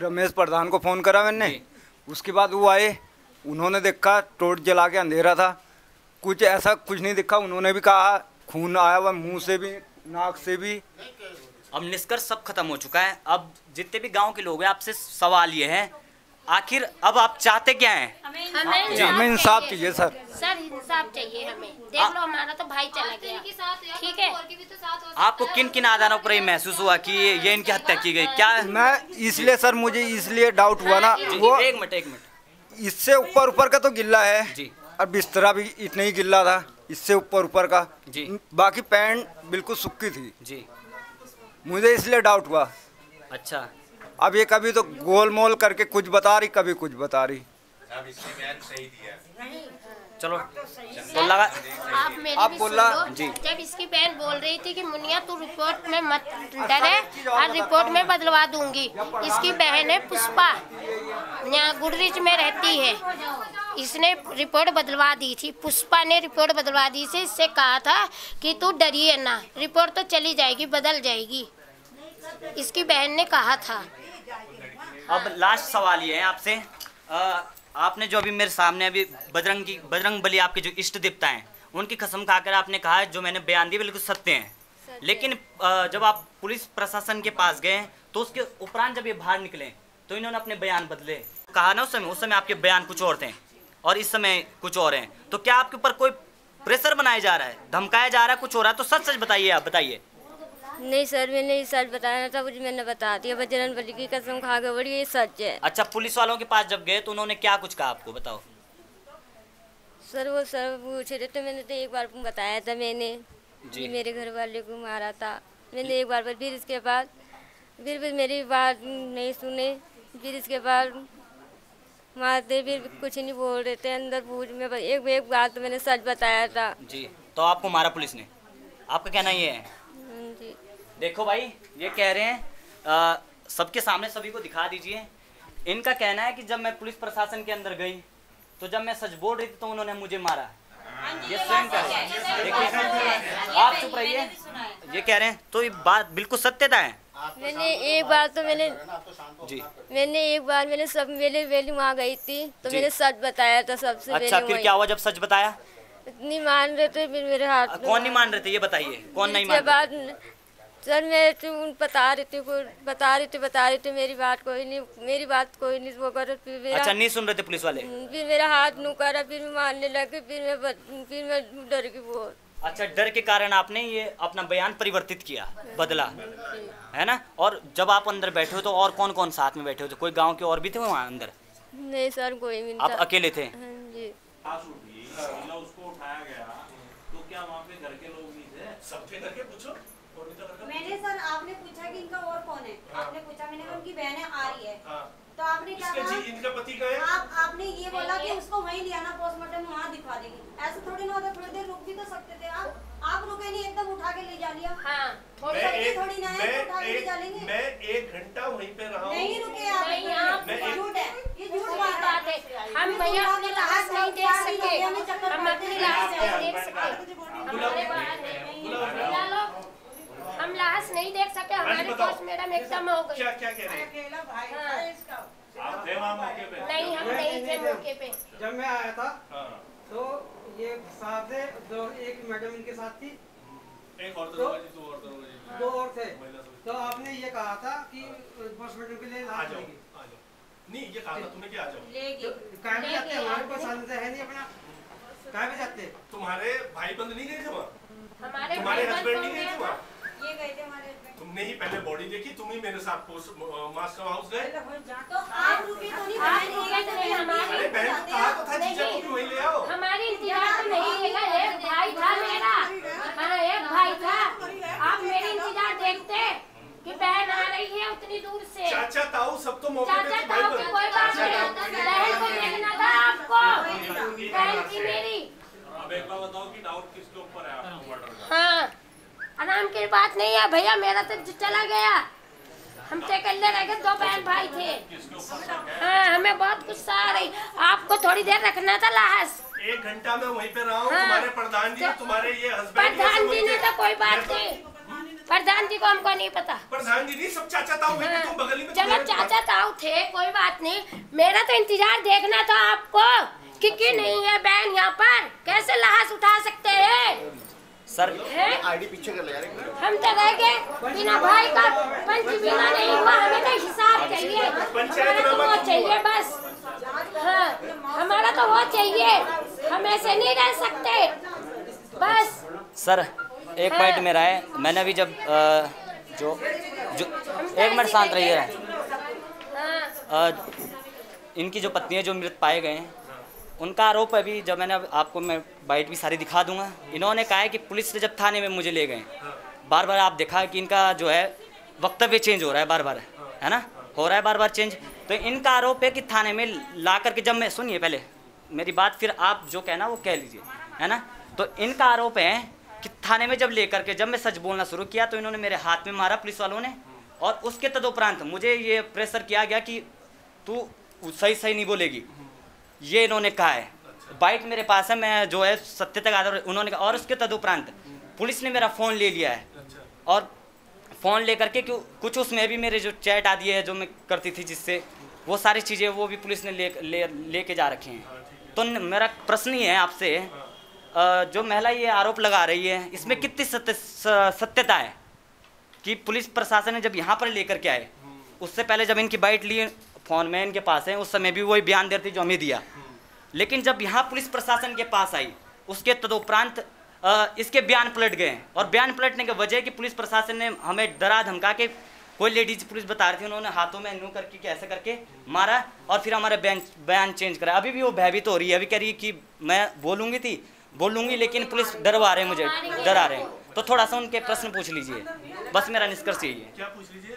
रमेश प्रधान को फ़ोन करा मैंने। जी। उसके बाद वो आए, उन्होंने देखा टोर्च जला के, अंधेरा था, कुछ ऐसा कुछ नहीं दिखा। उन्होंने भी कहा खून आया हुआ मुंह से भी, नाक से भी। अब निष्कर्ष सब खत्म हो चुका है। अब जितने भी गांव के लोग हैं आपसे सवाल ये है, आखिर अब आप चाहते क्या हैं? हमें इंसाफ चाहिए सर। सर इंसाफ चाहिए हमें। देख लो हमारा तो भाई चला गया, ठीक है। आपको किन किन आधारों पर ये महसूस हुआ कि ये इनकी हत्या की गई? क्या मैं इसलिए सर, मुझे इसलिए डाउट हुआ ना, वो एक मिनट इससे ऊपर का तो गिल्ला है जी। और बिस्तरा भी इतना ही गिल्ला था, इससे ऊपर का जी। बाकी पैंट बिल्कुल सूखी थी जी। मुझे इसलिए डाउट हुआ। अच्छा अब ये कभी तो गोल मोल करके कुछ बता रही, कभी कुछ बता रही। चलो तो लगा आप मेरी आप भी बोला सुन लो। जी। जब इसकी बहन बोल रही थी कि मुनिया तू रिपोर्ट में मत डरे और रिपोर्ट में बदलवा दूंगी, इसकी बहन है पुष्पा, यहाँ गुडरीच में रहती है, इसने रिपोर्ट बदलवा दी थी। पुष्पा ने रिपोर्ट बदलवा दी थी, इससे कहा था कि तू डरिए ना, रिपोर्ट तो चली जाएगी, बदल जाएगी, इसकी बहन ने कहा था। अब लास्ट सवाल ये है आपसे, आपने जो अभी मेरे सामने अभी बजरंग बली आपके जो इष्ट देवता हैं उनकी कसम खाकर आपने कहा है जो मैंने बयान दिए बिल्कुल सत्य हैं, लेकिन जब आप पुलिस प्रशासन के पास गए तो उसके उपरांत जब ये बाहर निकले तो इन्होंने अपने बयान बदले। कहा ना उस समय आपके बयान कुछ और थे और इस समय कुछ और हैं, तो क्या आपके ऊपर कोई प्रेशर बनाया जा रहा है, धमकाया जा रहा है, कुछ हो रहा है? तो सच सच बताइए, आप बताइए। नहीं सर, मैंने ये सच बताया था, मुझे मैंने बता दिया, बजरंग बली की कसम खा के बड़ी ये सच है। अच्छा, पुलिस वालों के पास जब गए तो उन्होंने क्या कुछ कहा आपको, बताओ। सर वो सर पूछ रहे थे, मैंने तो एक बार बताया था मैंने जी। मेरे घर वाले को मारा था मैंने एक बार, फिर इसके बाद फिर भी मेरी बात नहीं सुने, फिर इसके बाद मारते, फिर कुछ नहीं बोल रहे थे अंदर पूछ में, एक बात तो मैंने सच बताया था। जी, तो आपको मारा पुलिस ने, आपका कहना ये है? जी। देखो भाई, ये कह रहे हैं, सबके सामने सभी को दिखा दीजिए। इनका कहना है कि जब मैं पुलिस प्रशासन के अंदर गई तो जब मैं सच बोल रही थी तो उन्होंने मुझे मारा। ये स्वयं कह रहे हैं, देखिए आप चुप रहिए, ये कह रहे हैं, तो ये बात बिल्कुल सत्यता है। मैंने एक बार तो मैंने सब वेली वहाँ गई थी तो मैंने सच बताया था सबसे। अच्छा, फिर क्या हुआ जब सच बताया? नहीं मान रहे थे, फिर मेरे हाथ कौन नहीं मान रहे थे, ये बताइए, कौन नहीं मान रहे थे? सर मैं बता रही थी मेरी बात कोई नहीं वो कर, फिर मेरा अच्छा, नहीं सुन रहे थे पुलिस वाले? फिर मेरा हाथ नु करा, फिर मैं मारने लगे, फिर मैं डर गई बहुत। अच्छा, डर के कारण आपने ये अपना बयान परिवर्तित किया, बदला, है ना? और जब आप अंदर बैठे हो तो और कौन कौन साथ में बैठे हो थे? कोई गांव के और भी थे वहाँ अंदर? नहीं सर, कोई भी नहीं आप था। अकेले थे? हाँ जी। उसको उठाया गया तो क्या वहाँ पे घर के लोग नहीं थे? सबके घर के पूछो। मैंने सर, आपने पूछा कि इनका और कौन है, आपने पूछा, मैंने कहा उनकी बहन है आ रही है, तो आपने क्या कहा? इनका पति का है? आपने ये बोला कि उसको वहीं लिया ना, पोस्टमार्टम वहाँ दिखा देंगे। ऐसा थोड़ी ना होता, थोड़ी देर रुक भी तो सकते थे आप रुके नहीं, एकदम उठा के ले जा लिया। हाँ, थोड़ी ना है, उठा के ले जा लेंगे। मैं 1 घंटा वहीं पे रहा हूँ। नहीं रुके आप, झूठ है, ये झूठ बात है। हम भैया अपनी लाश नहीं देख सके, हम अपनी लाश नहीं देख सके, हम लाश नहीं देख सके, हमारी पोस्टमार्टम एकदम हो गई। क्या कह रहे हैं? आप थे वहाँ मौके पे? नहीं, हम नहीं थे मौके पे। जब मैं आया था तो ये साथ थे, एक मैडम इनके साथ थी, एक और दो और थे, तो आपने ये कहा था कि पोस्टमार्टम के लिए लाश लेगी। नहीं, ये कहा था तुमने कि आ जाओ। कहाँ भी जाते, हमारे कोई साधन है नहीं अपना, कहाँ भी जाते? तुम्हारे भाई बंद नहीं गए थे वहाँ? हमारे हस्बैंड नहीं गए थे वहाँ? ये गए थे हमारे हस्बैंड। तुमने ही पहले बॉडी देखी, तुम ही मेरे साथ मास्टर हाउस गए। तो आप रुके तो नहीं, अरे बहन को कहा तो था जीजा को भी वहीं ले आओ। हमारी इंतजार तो नहीं लेगा, एक भाई था मेरा, हाँ एक भाई था, आप मेरी इंतजार देखते कि बहन आ रही है उतनी दूर से। चाचा ताऊ सब तो मौके पे थे, ताऊ की कोई बात नहीं, बहन को देखना था आपको, बहन थी मेरी। अब एक बार बताओ कि डाउट किसके ऊपर है आपको मर्डर का? हाँ, आराम की बात नहीं है भैया, मेरा तो चला गया, हम तो अकेले रह गए, 2 बहन भाई थे। हाँ, हमें बहुत गुस्सा आ रही, आपको थोड़ी देर रखना था लाश। 1 घंटा में वहीं पे रहा हूँ। हाँ, तुम्हारे प्रधान जी, तुम्हारे ये हस्बैंड, प्रधान जी ने तो कोई बात नहीं, प्रधान जी को हमको नहीं पता। प्रधान जी नहीं, सब चाचा ताऊ में हाँ, तुम बगल में। चलो चाचा ताऊ थे, कोई बात नहीं, मेरा तो इंतजार देखना था आपको कि नहीं है बहन यहाँ पर, कैसे लाश उठा सकते हैं सर? आईडी पीछे कर ले यार। हम तो रह गए बिना भाई का, पंच बिना नहीं हुआ, हमें तो हिसाब चाहिए, हमारा तो वो चाहिए बस। हाँ, हमारा तो वो चाहिए, हम ऐसे नहीं रह सकते बस। सर एक पॉइंट मेरा है, मैंने अभी जब जो एक मिनट शांत रहिए, इनकी जो पत्नी है जो मृत पाए गए हैं उनका आरोप है, अभी जब मैंने आपको मैं बाइट भी सारी दिखा दूंगा, इन्होंने कहा है कि पुलिस ने जब थाने में मुझे ले गए, बार बार आप देखा कि इनका जो है वक्तव्य चेंज हो रहा है बार बार, है ना, हो रहा है बार बार चेंज। तो इनका आरोप है कि थाने में ला करके जब मैं, सुनिए पहले मेरी बात फिर आप जो कहना वो कह लीजिए, है ना। तो इनका आरोप है कि थाने में जब मैं सच बोलना शुरू किया तो इन्होंने मेरे हाथ में मारा पुलिस वालों ने, और उसके तदुपरांत मुझे ये प्रेशर किया गया कि तू सही नहीं बोलेगी, ये इन्होंने कहा है। बाइट मेरे पास है, मैं जो है सत्य तक आधार उन्होंने कहा। और उसके तदुपरांत पुलिस ने मेरा फ़ोन ले लिया है, और फ़ोन लेकर के कुछ उसमें भी मेरे जो चैट आदि है जो मैं करती थी जिससे, वो सारी चीज़ें वो भी पुलिस ने लेके जा रखे हैं। तो मेरा प्रश्न ही है आपसे, जो महिला ये आरोप लगा रही है इसमें कितनी सत्यता है कि पुलिस प्रशासन ने जब यहाँ पर लेकर के आए, उससे पहले जब इनकी बाइट ली फ़ोन में इनके पास है, उस समय भी वही बयान दे रही थी जो हमें दिया, लेकिन जब यहाँ पुलिस प्रशासन के पास आई उसके तदुपरांत इसके बयान पलट गए। और बयान पलटने की वजह कि पुलिस प्रशासन ने हमें डरा धमका के, कोई लेडीज पुलिस बता रही थी, उन्होंने हाथों में यूँ करके कैसे करके मारा और फिर हमारा बयान चेंज करा। अभी भी वो भयभीत हो रही है, अभी कह रही है कि मैं बोलूँगी लेकिन पुलिस डरवा रहे हैं, मुझे डरा रहे हैं। तो थोड़ा सा उनके प्रश्न पूछ लीजिए, बस मेरा निष्कर्ष यही है। क्या पूछ लीजिए?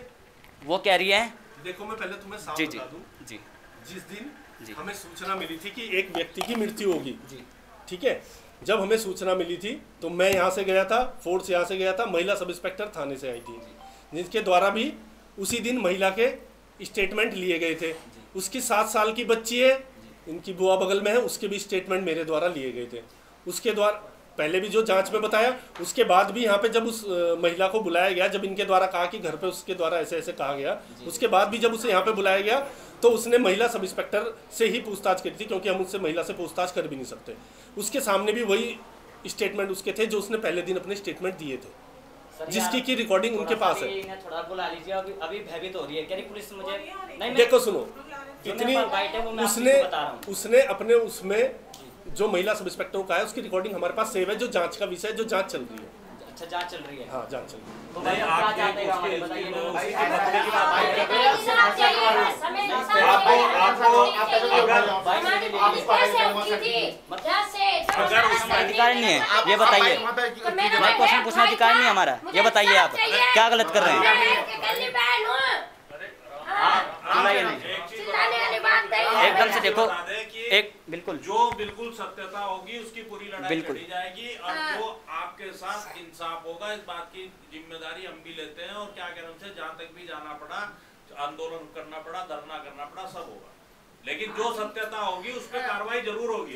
वो कह रही है, देखो मैं पहले तुम्हें साफ बता दूं, जी जिस दिन हमें सूचना मिली थी कि एक व्यक्ति की मृत्यु होगी, ठीक है, जब हमें सूचना मिली थी तो मैं यहाँ से गया था, फोर्स यहाँ से गया था, महिला सब इंस्पेक्टर थाने से आई थी, जिनके द्वारा भी उसी दिन महिला के स्टेटमेंट लिए गए थे। उसकी 7 साल की बच्ची है, इनकी बुआ बगल में है, उसके भी स्टेटमेंट मेरे द्वारा लिए गए थे। उसके द्वारा पहले भी जो जांच में बताया, उसके बाद भी यहाँ पे जब उस महिला को बुलाया गया, जब इनके द्वारा कहा कि घर पे उसके द्वारा ऐसे ऐसे कहा गया, उसके बाद भी जब उसे यहाँ पे बुलाया गया तो उसने महिला सब इंस्पेक्टर से ही पूछताछ करी थी, क्योंकि हम उससे महिला से पूछताछ कर भी नहीं सकते। उसके सामने भी वही स्टेटमेंट उसके थे जो उसने पहले दिन अपने स्टेटमेंट दिए थे, जिसकी की रिकॉर्डिंग उनके पास है। थोड़ा बुला लीजिए, अभी भयभीत हो रही है, कह रही पुलिस मुझे नहीं। देखो सुनो, इतनी उसने अपने उसमें जो महिला सब इंस्पेक्टर का है उसकी रिकॉर्डिंग हमारे पास सेव है, जो जांच का विषय है, जो जांच चल रही है। अच्छा, जांच चल रही है? हाँ, जांच चल रही है। तो भाई अधिकार नहीं है, ये बताइए। मैं क्वेश्चन पूछना अधिकार नहीं है हमारा, ये बताइए आप क्या गलत कर रहे हैं? एकदम से देखो, एक बिल्कुल जो सत्यता होगी उसकी पूरी लड़ाई लड़ी जाएगी, और जो आपके साथ इंसाफ होगा इस बात की जिम्मेदारी हम भी लेते हैं। और क्या कहना से जहाँ तक भी जाना पड़ा, आंदोलन करना पड़ा, धरना करना पड़ा, सब होगा, लेकिन जो सत्यता होगी उस पर कार्रवाई जरूर होगी।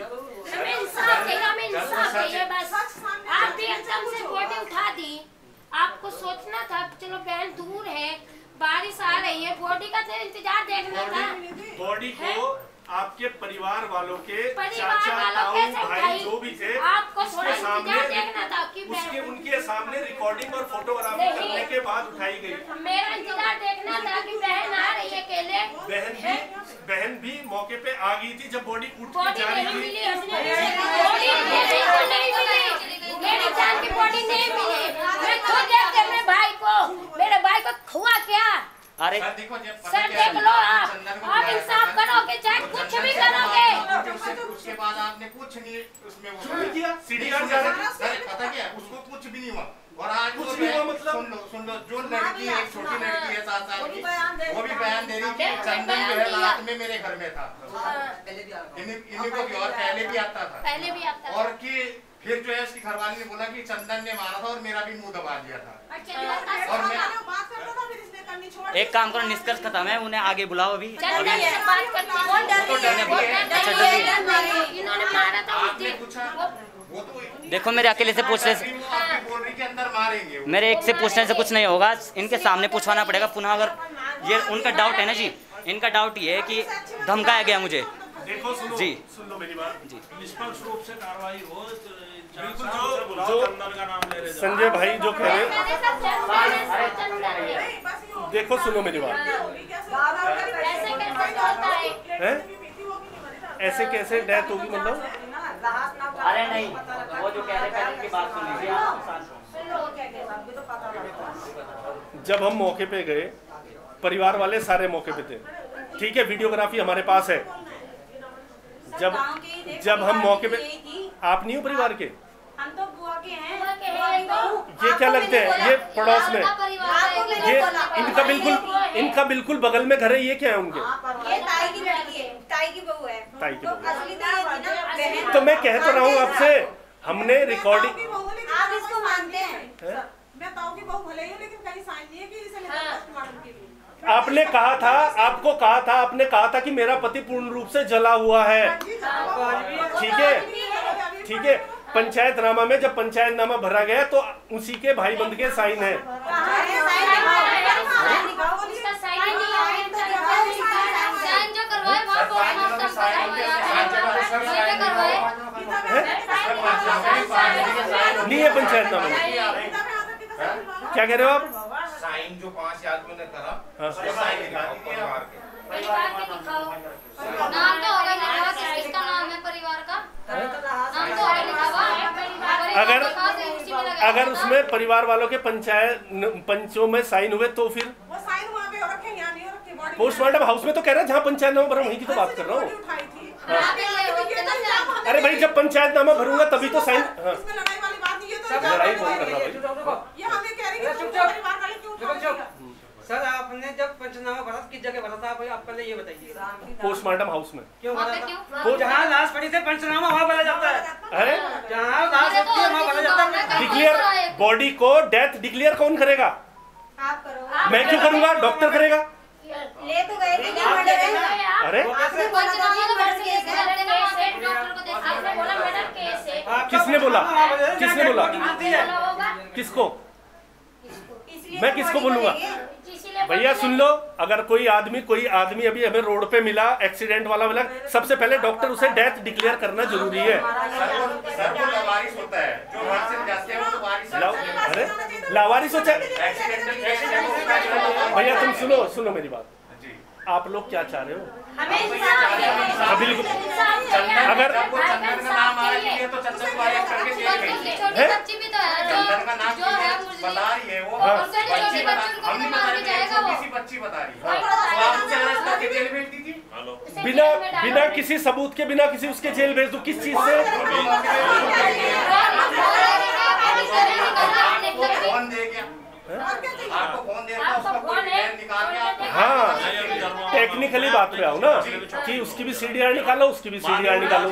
उठा दी, आपको सोचना था चलो बहन दूर है, बारिश आ रही है, बॉडी का तो इंतजार देखना था। बॉडी को आपके परिवार वालों के चाचा ताऊ भाई जो भी थे, आपको थोड़ा इंतजार देखना था कि उनके सामने रिकॉर्डिंग और फोटोग्राफी करने के बाद उठाई गई। मेरा इंतजार देखना था कि बहन आ रही है अकेले। बहन भी मौके पे आ गई थी जब बॉडी उठ के जा रही थी। मेरी जान की बॉडी नहीं मिली, मैं खुद देखकर मेरे भाई को हुआ क्या? अरे सर देख लो, आप इंसाफ करोगे चाहे कुछ भी करोगे। उसके बाद आपने कुछ नहीं उसमें किया, सीडीआर जा रहा है, पता क्या कुछ भी नहीं हुआ। और आज कुछ नहीं हुआ मतलब सुन लो, जो लड़की है, एक छोटी लड़की है 7 साल की, वो भी बयान दे रही थी चंदन जो है रात में मेरे घर में था, इन्हीं को भी और पहले भी आता था, और कि फिर जो है उसकी घरवाली ने बोला कि चंदन ने मारा था और मेरा भी मुंह दबा दिया था। और मैं एक काम करो, निष्कर्ष खत्म है, उन्हें आगे बुलाओ। अभी देखो मेरे अकेले से पूछने से, मेरे एक से पूछने से कुछ नहीं होगा, इनके सामने पूछवाना पड़ेगा पुनः। अगर ये उनका डाउट है ना जी, इनका डाउट ये है कि धमकाया गया मुझे। देखो सुनो, जी सुन लो मेरी बात जी, निष्पक्ष रूप से कार्रवाई हो। जो संजय भाई जो कह रहे, देखो सुनो मेरी बात, ऐसे कैसे डेथ होगी मतलब? अरे नहीं, वो जो कह रहे हैं की बात सुन लीजिए। जब हम मौके पे गए, परिवार वाले सारे मौके पे थे, ठीक है, वीडियोग्राफी हमारे पास है। जब हम मौके पे, आप नहीं हो परिवार के? हम तो बुआ के हैं। ये क्या लगते हैं? ये पड़ोस में, ये इनका बिल्कुल इनका बिल्कुल बगल में घर है, ये क्या है उनके? ये ताई की लड़की है, ताई की बहू है। ताई की बहू। असली तो ये थी ना बहन। तो मैं कह तो रहा हूँ आपसे, हमने रिकॉर्डिंग, आप इसको मानते हैं? मैं ताऊ की बहू भले ही हूं, लेकिन कहीं साइन नहीं है कि इसे लेकर पोस्टमार्टम के लिए। आपने कहा था, आपको कहा था, आपने कहा था कि मेरा पति पूर्ण रूप से जला हुआ है, ठीक है, ठीक है। पंचायतनामा में जब पंचायतनामा भरा गया तो उसी के भाई बंद के साइन है। नहीं है पंचायतनामा में। क्या कह रहे हो आप? साइन जो 5 आदमियों ने करा, साइन परिवार के दिखाओ, नाम तो होगा लिखा, किसका नाम है परिवार का, नाम तो होगा लिखा। अगर उसमें परिवार वालों के पंचों में साइन हुए तो फिर वो साइन वहाँ पे हो रखे, यहाँ नहीं हो रखे। बॉडी पोस्टमार्टम हाउस में तो कह रहा है जहाँ पंचायतनामा भरा वहीं की तो बात कर रहा हूँ। अरे भाई जब पंचायतनामा भरूंगा तभी तो साइन। लड़ाई वाली बात नहीं है, तो लड़ाई कौन कर रहा भाई? ये हमें कह रही है कि परिवार वाले क्यों? सर आपने जब पंचनामा भरा किस जगह भरा था, आप पहले ये बताइए। पोस्टमार्टम हाउस में। क्यों भरा? जहाँ लाश पड़ी थी पंचनामा वहाँ भरा जाता है। जहाँ लाश होती है वहाँ भरा जाता है। डिक्लेयर बॉडी को डेथ डिक्लेयर कौन करेगा? आप करो। मैं क्यों करूंगा? डॉक्टर करेगा। ले तो गए थे क्या मर्डर है? अरे आपने बोला था ये मर्डर केस है, डॉक्टर को देखा, आपने बोला मर्डर केस है। किसने बोला? किसने बोला? किसको? मैं किसको बोलूंगा? भैया सुन लो, अगर कोई आदमी अभी हमें रोड पे मिला, एक्सीडेंट वाला मिला, सबसे पहले डॉक्टर उसे डेथ डिक्लेयर करना जरूरी है। सर वो लावारिस होता है, जो घर से जाते हैं वो तो वारिस। अरे लावारिस होता है भैया। तुम सुनो मेरी बात। आप लोग क्या चाह रहे हो? बिल्कुल अगर चंदन का नाम आ रही है तो चंदन को अरेस्ट करके जेल भेजिए। चंदन का नाम बता रही है वो, हम नहीं बता रहे, छोटी सी बच्ची बता रही है, तो आप उसे अरेस्ट करके जेल भेज दीजिए। बिना किसी सबूत के, बिना किसी उसके जेल भेज दो। किस चीज से? फोन दे गया, आपको फोन दे रहा, उसका कोई पेन निकाल के। हाँ टेक्निकली बात पे आओ ना कि उसकी भी सीडीआर निकालो, उसकी भी सीडीआर निकालो।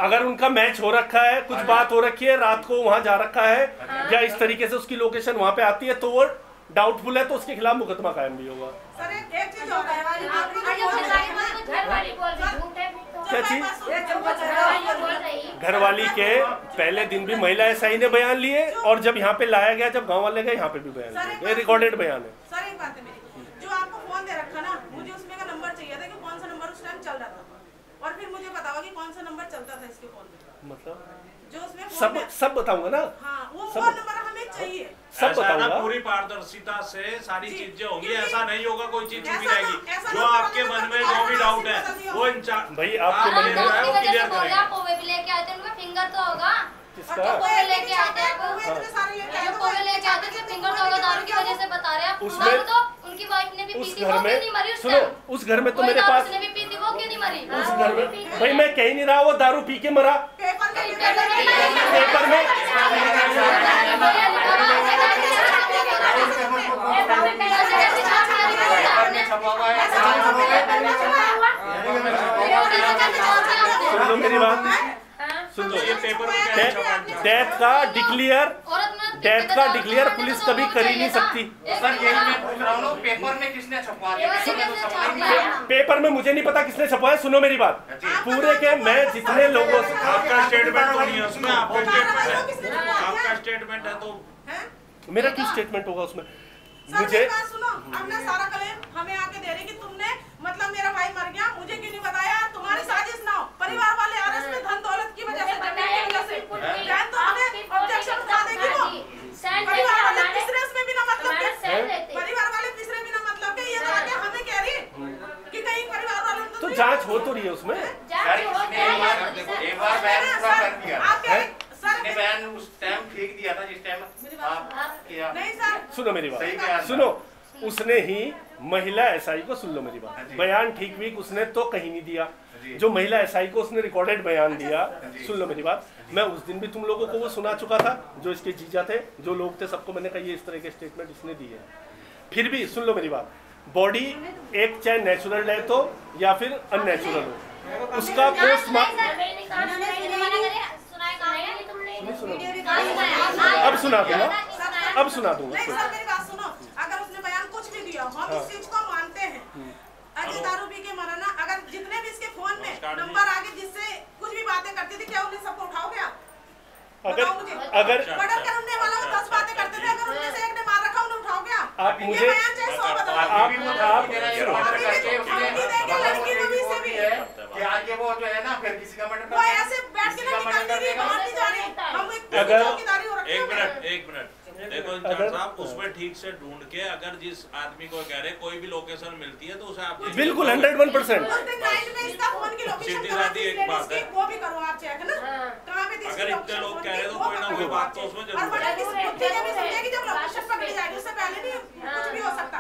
अगर उनका मैच हो रखा है, कुछ बात हो रखी है, रात को वहाँ जा रखा है या इस तरीके से उसकी लोकेशन वहाँ पे आती है तो वो डाउटफुल है, तो उसके खिलाफ मुकदमा कायम भी होगा। क्या चीज? घरवाली के पहले दिन भी महिला एसआई ने बयान लिए और जब यहाँ पे लाया गया, जब गांव वाले गए, यहाँ पे भी बयान लिए। ये रिकॉर्डेड बयान है। सर एक बात है मेरी, जो आपको फोन दे रखा ना, मुझे उसमें का नंबर चाहिए था कि कौन सा नंबर उस टाइम चल रहा था, और फिर मुझे बताओ कि कौन सा नंबर चलता था इसके फोन में। मतलब जो उसमें सब बताऊंगा ना। हाँ, वो फोन नंबर हमें चाहिए। सब बताऊंगा। पूरी पारदर्शिता से सारी चीजें होंगी, ऐसा नहीं होगा कोई चीज छुपी रहेगी। जो आपके मन में जो भी डाउट है वो भाई आपके मन में है वो क्लियर करेंगे। पोवे भी लेके आते हैं, उनमें फिंगर तो होगा। किसका? पोवे लेके आते हैं, जो पोवे लेके आते हैं फिंगर तो होगा। दारू की वजह से बता रहे हैं। दारू तो उनकी वाइफ ने भी पी थी, वो क्यों नहीं मरी उस टाइम? उस घर में तो मेरे पास उसने भी पी थी, वो क्यों नहीं मरी? उस घर में भाई मैं कह नहीं रहा वो दारू पी के मरा। पेपर में सुन लो मेरी बात, सुन लो। ये पेपर डेथ का डिक्लेयर पुलिस कभी कर ही नहीं सकती। सर यही मैं पूछ रहा हूँ, पेपर में किसने छपवा दिया? पेपर में मुझे नहीं पता किसने छपवाया। सुनो मेरी बात, पूरे के मैं जितने लोगों से आपका स्टेटमेंट तो नहीं है उसमें, आपका स्टेटमेंट है तो मेरा क्यों स्टेटमेंट होगा उसमें? मुझे सुनो, अपना सारा क्लेम हमें आके दे रही कि तुमने मतलब मेरा भाई मर गया, मुझे क्यों नहीं बताया? तुम्हारी साजिश ना हो, परिवार वाले आरएस में धन दौलत की वजह से, जमीन की वजह से, बहन तो हमें ऑब्जेक्शन उठा देगी। वो परिवार वाले तीसरे इसमें भी ना मतलब के, परिवार वाले तीसरे भी ना मतलब के, ये तो आके हमें कह रही कि कहीं परिवार वालों ने तो जांच हो तो रही है उसमें। एक बार बयान पूरा कर दिया, इसने बयान उस टाइम फेंक दिया था जिस टाइम आप किया। नहीं सर, सुनो मेरी बात, सुनो। उसने ही महिला एसआई को, सुन लो मेरी बात, बयान ठीक भी उसने तो कहीं नहीं दिया। जो महिला एसआई को उसने रिकॉर्डेड बयान दिया, सुन लो मेरी बात, मैं उस दिन भी तुम लोगों को वो सुना चुका था। जो इसके जीजा थे, जो लोग थे, सबको मैंने कहा ये इस तरह के स्टेटमेंट इसने दी है। फिर भी सुन लो मेरी बात, बॉडी एक चाहे नेचुरल डेथ हो या फिर अननेचुरल हो, उसका पोस्टमार्टम अब सुना दूंगा, अब सुना दूंगा। अगर उसने बयान कुछ भी दिया हम इस चीज को मानते हैं, अजय दारू पी के मरा ना, अगर जितने भी इसके फोन में नंबर आगे जिससे कुछ भी बातें करती थी, क्या उन्हें सबको उठाओगे आप? अगर मर्डर करने वाला 10 बातें करते थे, अगर उनमें से एक ने मार रखा उन्हें उठाओगे आप? मुझे बयान चाहे 100 आगे वो जो है ना फिर किसी का मर्डर वो ऐसे बैठ के ना निकल रही, बाहर नहीं जा रही, हम एक मिनट देखो इंचार्ज साहब, उसमें ठीक से ढूंढ के अगर जिस आदमी को कह रहे कोई भी लोकेशन मिलती है तो उसे आप बिल्कुल 101% सीधी साधी एक बात है, वो भी करो आप चेक ना, कहां पे अगर इतने लोग कह रहे तो कोई ना कोई बात तो उसमें जरूर है। जब लोकेशन पकड़ी जाएगी उससे पहले नहीं कुछ भी हो सकता।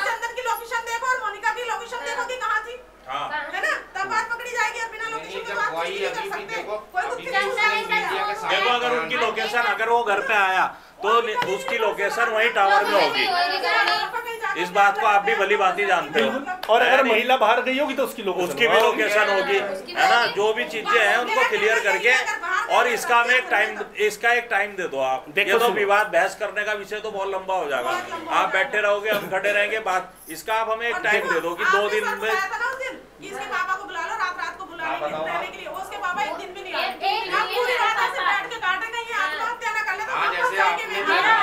चंदन की लोकेशन देखो और मोनिका की लोकेशन देखो कि कहाँ थी, है ना, तब बात पकड़ी जाएगी। और बिना लोकेशन के बात नहीं कर सकते। देखो अगर उनकी लोकेशन, अगर वो घर पे आया तो उसकी लोकेशन वही टावर में होगी, इस बात को आप भी भली बात ही जानते हो। और अगर महिला बाहर गई होगी तो उसकी भी लोकेशन होगी, है ना। जो भी चीजें हैं उनको क्लियर करके, और इसका हमें एक टाइम दे दो आप। ये तो विवाद बहस करने का विषय तो बहुत लंबा हो जाएगा, आप बैठे रहोगे हम खड़े रहेंगे, बात इसका आप हमें एक टाइम दे दो कि 2 दिन में। इसके पापा को बुला लो, रात को बुला लो रहने के लिए, उसके पापा एक दिन भी नहीं आए। हम पूरी रात ऐसे बैठ के काटेंगे, ये आत्महत्या ना कर ले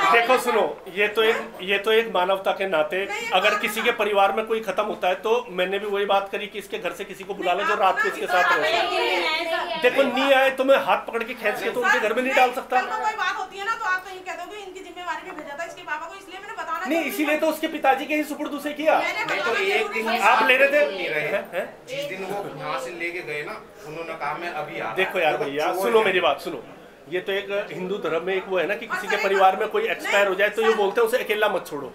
तो देखो सुनो, ये तो एक मानवता के नाते अगर किसी के परिवार में कोई खत्म होता है तो मैंने भी वही बात करी कि इसके घर से किसी को बुला लो जो रात को इसके साथ रहे। देखो नहीं आए तो मैं हाथ पकड़ के खींच के तो उनके घर में नहीं डाल सकता। कोई बात होती है ना तो आप कहीं कह दोगे इनकी जिम्मेवारी में भेजा था इसके पापा को, इसलिए मैंने बताना नहीं, इसीलिए तो उसके पिताजी के ही सुपुर्द उसे किया। तो एक दिन आप ले रहे थे, नहीं रहे, जिस दिन वो यहाँ से लेके गए ना, उन्होंने कहा मैं अभी आ। देखो यार भैया सुनो मेरी बात सुनो, ये तो एक हिंदू धर्म में एक वो है ना कि किसी के परिवार में कोई एक्सपायर हो जाए तो ये बोलते हैं उसे अकेला मत छोड़ो,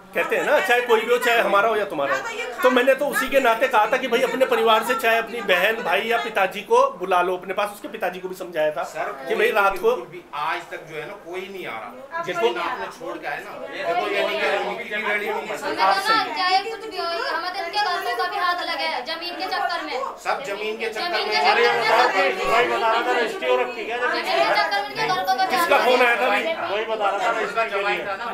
कहते हैं ना, चाहे कोई भी हो, चाहे हमारा हो या तुम्हारा हो। तो मैंने तो उसी के नाते कहा था कि भाई अपने परिवार से चाहे अपनी बहन भाई या पिताजी को बुला लो अपने पास। उसके पिताजी को भी समझाया था कि भाई रात को आज तक जो है ना कोई नहीं आ रहा, जिसको आपने छोड़ के आए ना, देखो ये नहीं कह रही कि रेडी नहीं आप सही चाहे कुछ भी हो, हम इनके घर में कभी हाथ लगे जमीन के चक्कर में, सब जमीन के चक्कर में। अरे भाई बता रहा था रजिस्ट्री हो रखी है, किसका फोन आया था भाई? वही बता रहा था इसका जवाई था ना,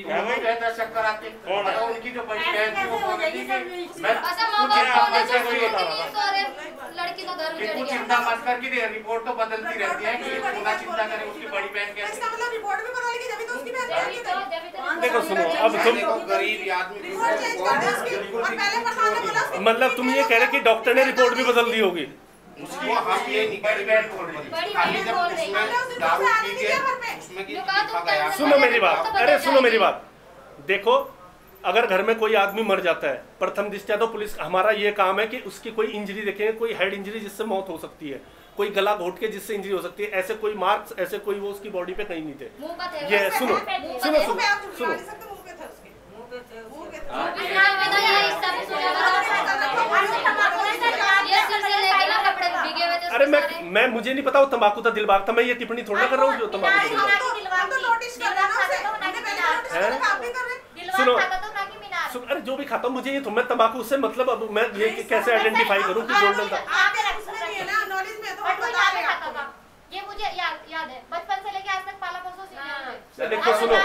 वो कहता है चक्कर आते। उनकी जो बड़ी बहन थी वो बोल रही थी कि मैं लड़की का घर उजड़ गया। चिंता मत कर कि रिपोर्ट तो बदलती रहती है कि ना चिंता करें, उसकी बड़ी बहन कैसे। इसका मतलब रिपोर्ट भी बदलेगी जब तो उसकी बहन। देखो सुनो, अब तुम गरीब आदमी मतलब तुम ये कह रहे कि डॉक्टर ने रिपोर्ट भी बदल दी होगी? उसकी हम ये नहीं, बड़ी बहन बोल रही खाली जब उसमें दारू पी के उसमें की लिखा गया। सुनो मेरी बात, अरे सुनो मेरी बात, देखो अगर घर में कोई आदमी मर जाता है, प्रथम दृष्टया तो पुलिस हमारा ये काम है कि उसकी कोई इंजरी देखें, कोई हेड इंजरी जिससे मौत हो सकती है, कोई गला घोट के जिससे इंजरी हो सकती है, ऐसे कोई मार्क्स ऐसे कोई वो उसकी बॉडी पे कहीं नहीं थे। ये सुनो सुनो सुनो सुनो अरे मैं मुझे नहीं पता वो तंबाकू था दिलबाग था, मैं ये टिप्पणी थोड़ा कर रहा हूँ जो तंबाकू सुनो अरे जो भी खाता हूँ मुझे ये तो मैं तंबाकू से मतलब अब मैं ये कैसे आइडेंटिफाई करूँ कि गोल्डन था। ये मुझे याद है, बचपन से लेके आज तक पाला पोसो सीखे। देखो सुनो,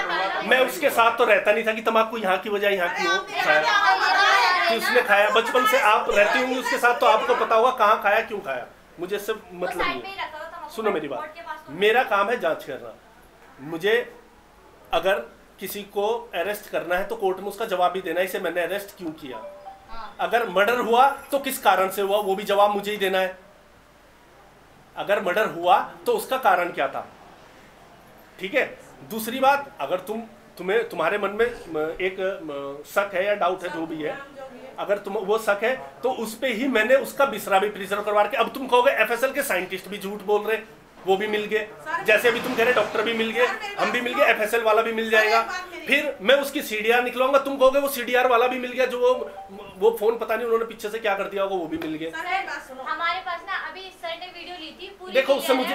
मैं उसके साथ तो रहता नहीं था कि तंबाकू यहाँ की वजह यहाँ की हो खाया कि उसने खाया। बचपन से आप रहती होंगी उसके साथ तो आपको पता होगा कहाँ खाया क्यों खाया, मुझे सब मतलब नहीं। सुनो मेरी बात, मेरा काम है जांच करना। मुझे अगर किसी को अरेस्ट करना है तो कोर्ट में उसका जवाब भी देना है, इसे मैंने अरेस्ट क्यों किया। अगर मर्डर हुआ तो किस कारण से हुआ वो भी जवाब मुझे ही देना है। अगर मर्डर हुआ तो उसका कारण क्या था, ठीक है। दूसरी बात, अगर तुम्हारे मन में एक शक है या डाउट है जो भी है, अगर तुम वो शक है तो उस पे ही मैंने उसका बिसरा भी प्रिजर्व करवा के। अब तुम कहोगे एफएसएल के साइंटिस्ट भी झूठ बोल रहे, वो भी मिल गए। जैसे अभी तुम कह रहे डॉक्टर भी मिल गए, हम भी मिल गए, FSL वाला भी मिल जाएगा। फिर मैं उसकी CDR निकलवाऊंगा, तुम कहोगे वो CDR वाला भी मिल गया, जो वो फोन पता नहीं उन्होंने पीछे से क्या कर दिया होगा, वो भी मिल गए। हमारे पास ना अभी सर ने वीडियो ली थी पूरी, देखो उससे मुझे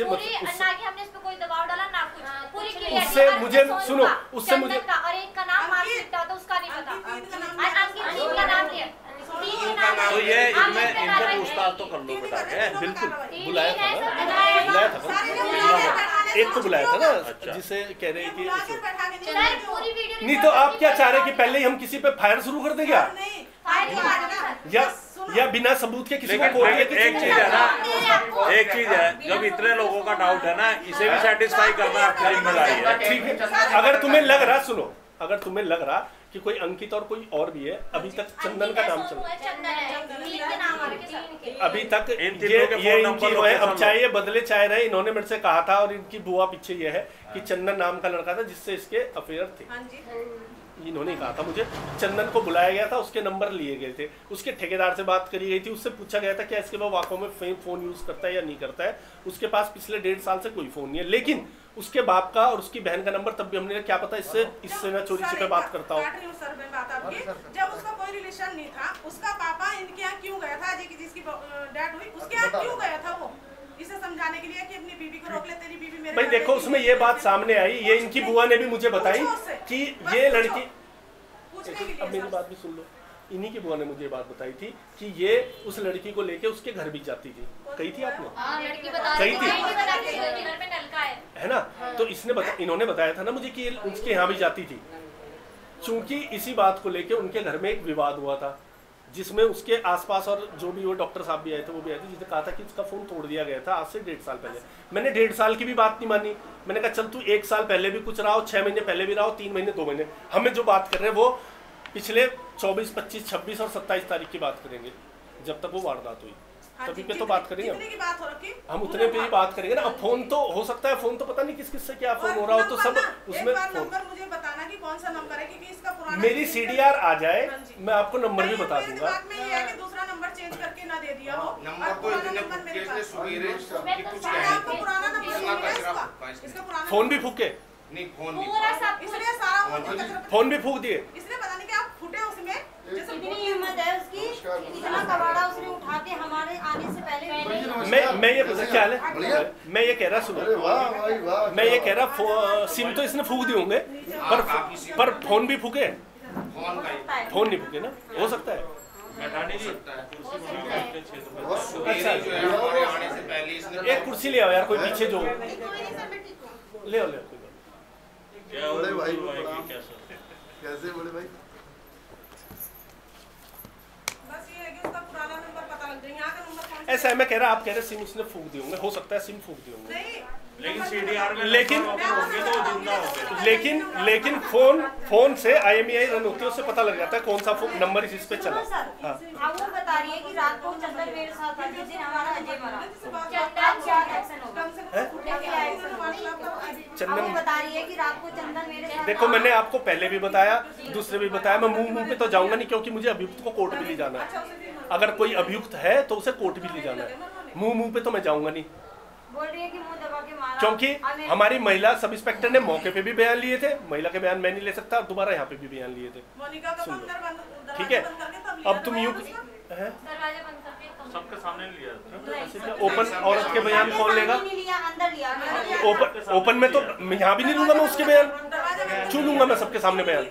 ना कि हमने इस पे कोई दबाव डाला ना कुछ, पूरी उससे मुझे सुनो, उससे मुझे और एक का नाम मार्कशीट था तो उसका नहीं पता, अंकित का नाम लिया। तो ये इनमें इनसे पूछताछ तो कर लो बेटा के। बिल्कुल बुलाया था एक तो बुलाया था ना, जिसे कह रहे हैं कि नहीं, तो आप क्या चाह रहे हैं कि पहले ही हम किसी पे फायर शुरू कर दें क्या, या बिना सबूत के किसी को? एक चीज है ना, एक चीज है, जब इतने लोगों का डाउट है ना, इसे भी सेटिस्फाई करना आपकी जिम्मेदारी है। ठीक है, अगर तुम्हें लग रहा, सुनो, अगर तुम्हें लग रहा कि कोई अंकित और कोई और भी है, अभी तक चंदन का नाम चल रहा है, अभी तक ये इनकी है। अब चाहे ये बदले चाहे रहे, इन्होंने मेरे से कहा था, और इनकी बुआ पीछे ये है कि चंदन नाम का लड़का था जिससे इसके अफेयर थे। इन्होंने कहा था मुझे, चंदन को बुलाया गया था, उसके नंबर लिए गए थे, उसके ठेकेदार से बात करी गई थी, उससे पूछा गया था कि इसके वो वाकई में फोन यूज करता है या नहीं करता है। उसके पास पिछले 1.5 साल से कोई फोन नहीं है, लेकिन उसके बाप का और उसकी बहन का नंबर तब भी हमने क्या पता इससे ना चोरी छिपे बात करता हो। जब उसका कोई रिलेशन नहीं था, उसका पापा इनके यहाँ क्यों गया था, जिसकी डेथ हुई उसके यहाँ क्यों गया था, वो इसे समझाने के लिए कि अपनी बीवी को रोक ले, तेरी बीवी मेरे भाई देखो उसमें ये बात सामने आई, ये इनकी बुआ ने भी मुझे बताई कि ये लड़की, अब मेरी बात भी सुन लो, इन्हीं की बुआ ने मुझे बात बताई थी कि ये उस लड़की को लेके उसके घर भी जाती थी। कही थी आपने? कही थी है ना? तो इन्होंने बताया था ना मुझे कि उसके यहाँ भी जाती थी, चूंकि इसी बात को लेके उनके घर में एक विवाद हुआ था, जिसमें उसके आसपास और जो भी वो डॉक्टर साहब भी आए थे, वो भी आए थे, जिसने कहा था कि इसका फोन तोड़ दिया गया था आज से 1.5 साल पहले। मैंने 1.5 साल की भी बात नहीं मानी, मैंने कहा चल तू 1 साल पहले भी कुछ रहा हो, 6 महीने पहले भी रहा हो, 3 महीने 2 महीने, हमें जो बात कर रहे हैं वो पिछले 24, 25, 26 और 27 तारीख की बात करेंगे, जब तक वो वारदात हुई तभी पे तो बात करेंगे हम उतने पे ही बात करेंगे ना। अब फोन तो हो सकता है, फोन तो पता नहीं किस किस से क्या फोन हो रहा हो, तो सब उसमें मुझे बताना कि कौन सा नंबर है, क्योंकि इसका पुराना मेरी CDR आ जाए, मैं आपको नंबर भी बता दूंगा। दूसरा नंबर चेंज करके ना दे दिया हो, फोन भी फूके, फोन भी फूक दिए, इसलिए पता नहीं कि आप फूटे उसमें। इतनी हिम्मत है उसकी, इतना कबाड़ा उसने उठा के हमारे आने से पहले। मैं ये पता क्या है, मैं ये कह रहा, सुनो, मैं ये कह रहा सिम तो इसने फूक दिए होंगे, पर फोन भी फूके, फोन नहीं फूके ना, हो सकता है। एक कुर्सी ले आओ यार, कोई पीछे जो ले आओ, बड़े भाई कैसे बड़े भाई, बस ये है कि उसका पुराना नंबर पता लग जाए, यहाँ का नंबर कौन सा ऐसा है। मैं कह रहा, आप कह रहे सिम उसने फूक दिए होंगे, हो सकता है सिम फूक दिए होंगे, लेकिन CDR में लेकिन फोन से IMEI रन होती है, उससे पता लग जाता है कौन सा नंबर इस पे चला। हाँ, वो बता रही है कि रात को चंदन मेरे साथ था, जिस दिन हमारा अजय मरा, चंदन बता रही है कि रात को चंदन मेरे साथ। देखो मैंने आपको पहले भी बताया, दूसरे भी बताया, मैं मुंह पे तो जाऊंगा नहीं, क्योंकि मुझे अभियुक्त को कोर्ट भी ले जाना है। अगर कोई अभियुक्त है तो उसे कोर्ट भी ले जाना है, मुंह पे तो मैं जाऊंगा नहीं, बोल रही है कि मुंह दबा के मारा। क्योंकि हमारी महिला सब इंस्पेक्टर ने मौके पे भी बयान लिए थे, महिला के बयान मैं नहीं ले सकता, और दोबारा यहाँ पे भी बयान लिए थे। सुन लो, ठीक है, अब तुम यूं सबके सामने लिया, ओपन औरत के बयान कौन लेगा? ओपन में तो यहाँ भी नहीं लूंगा मैं उसके बयान, क्यों लूंगा मैं सबके सामने बयान?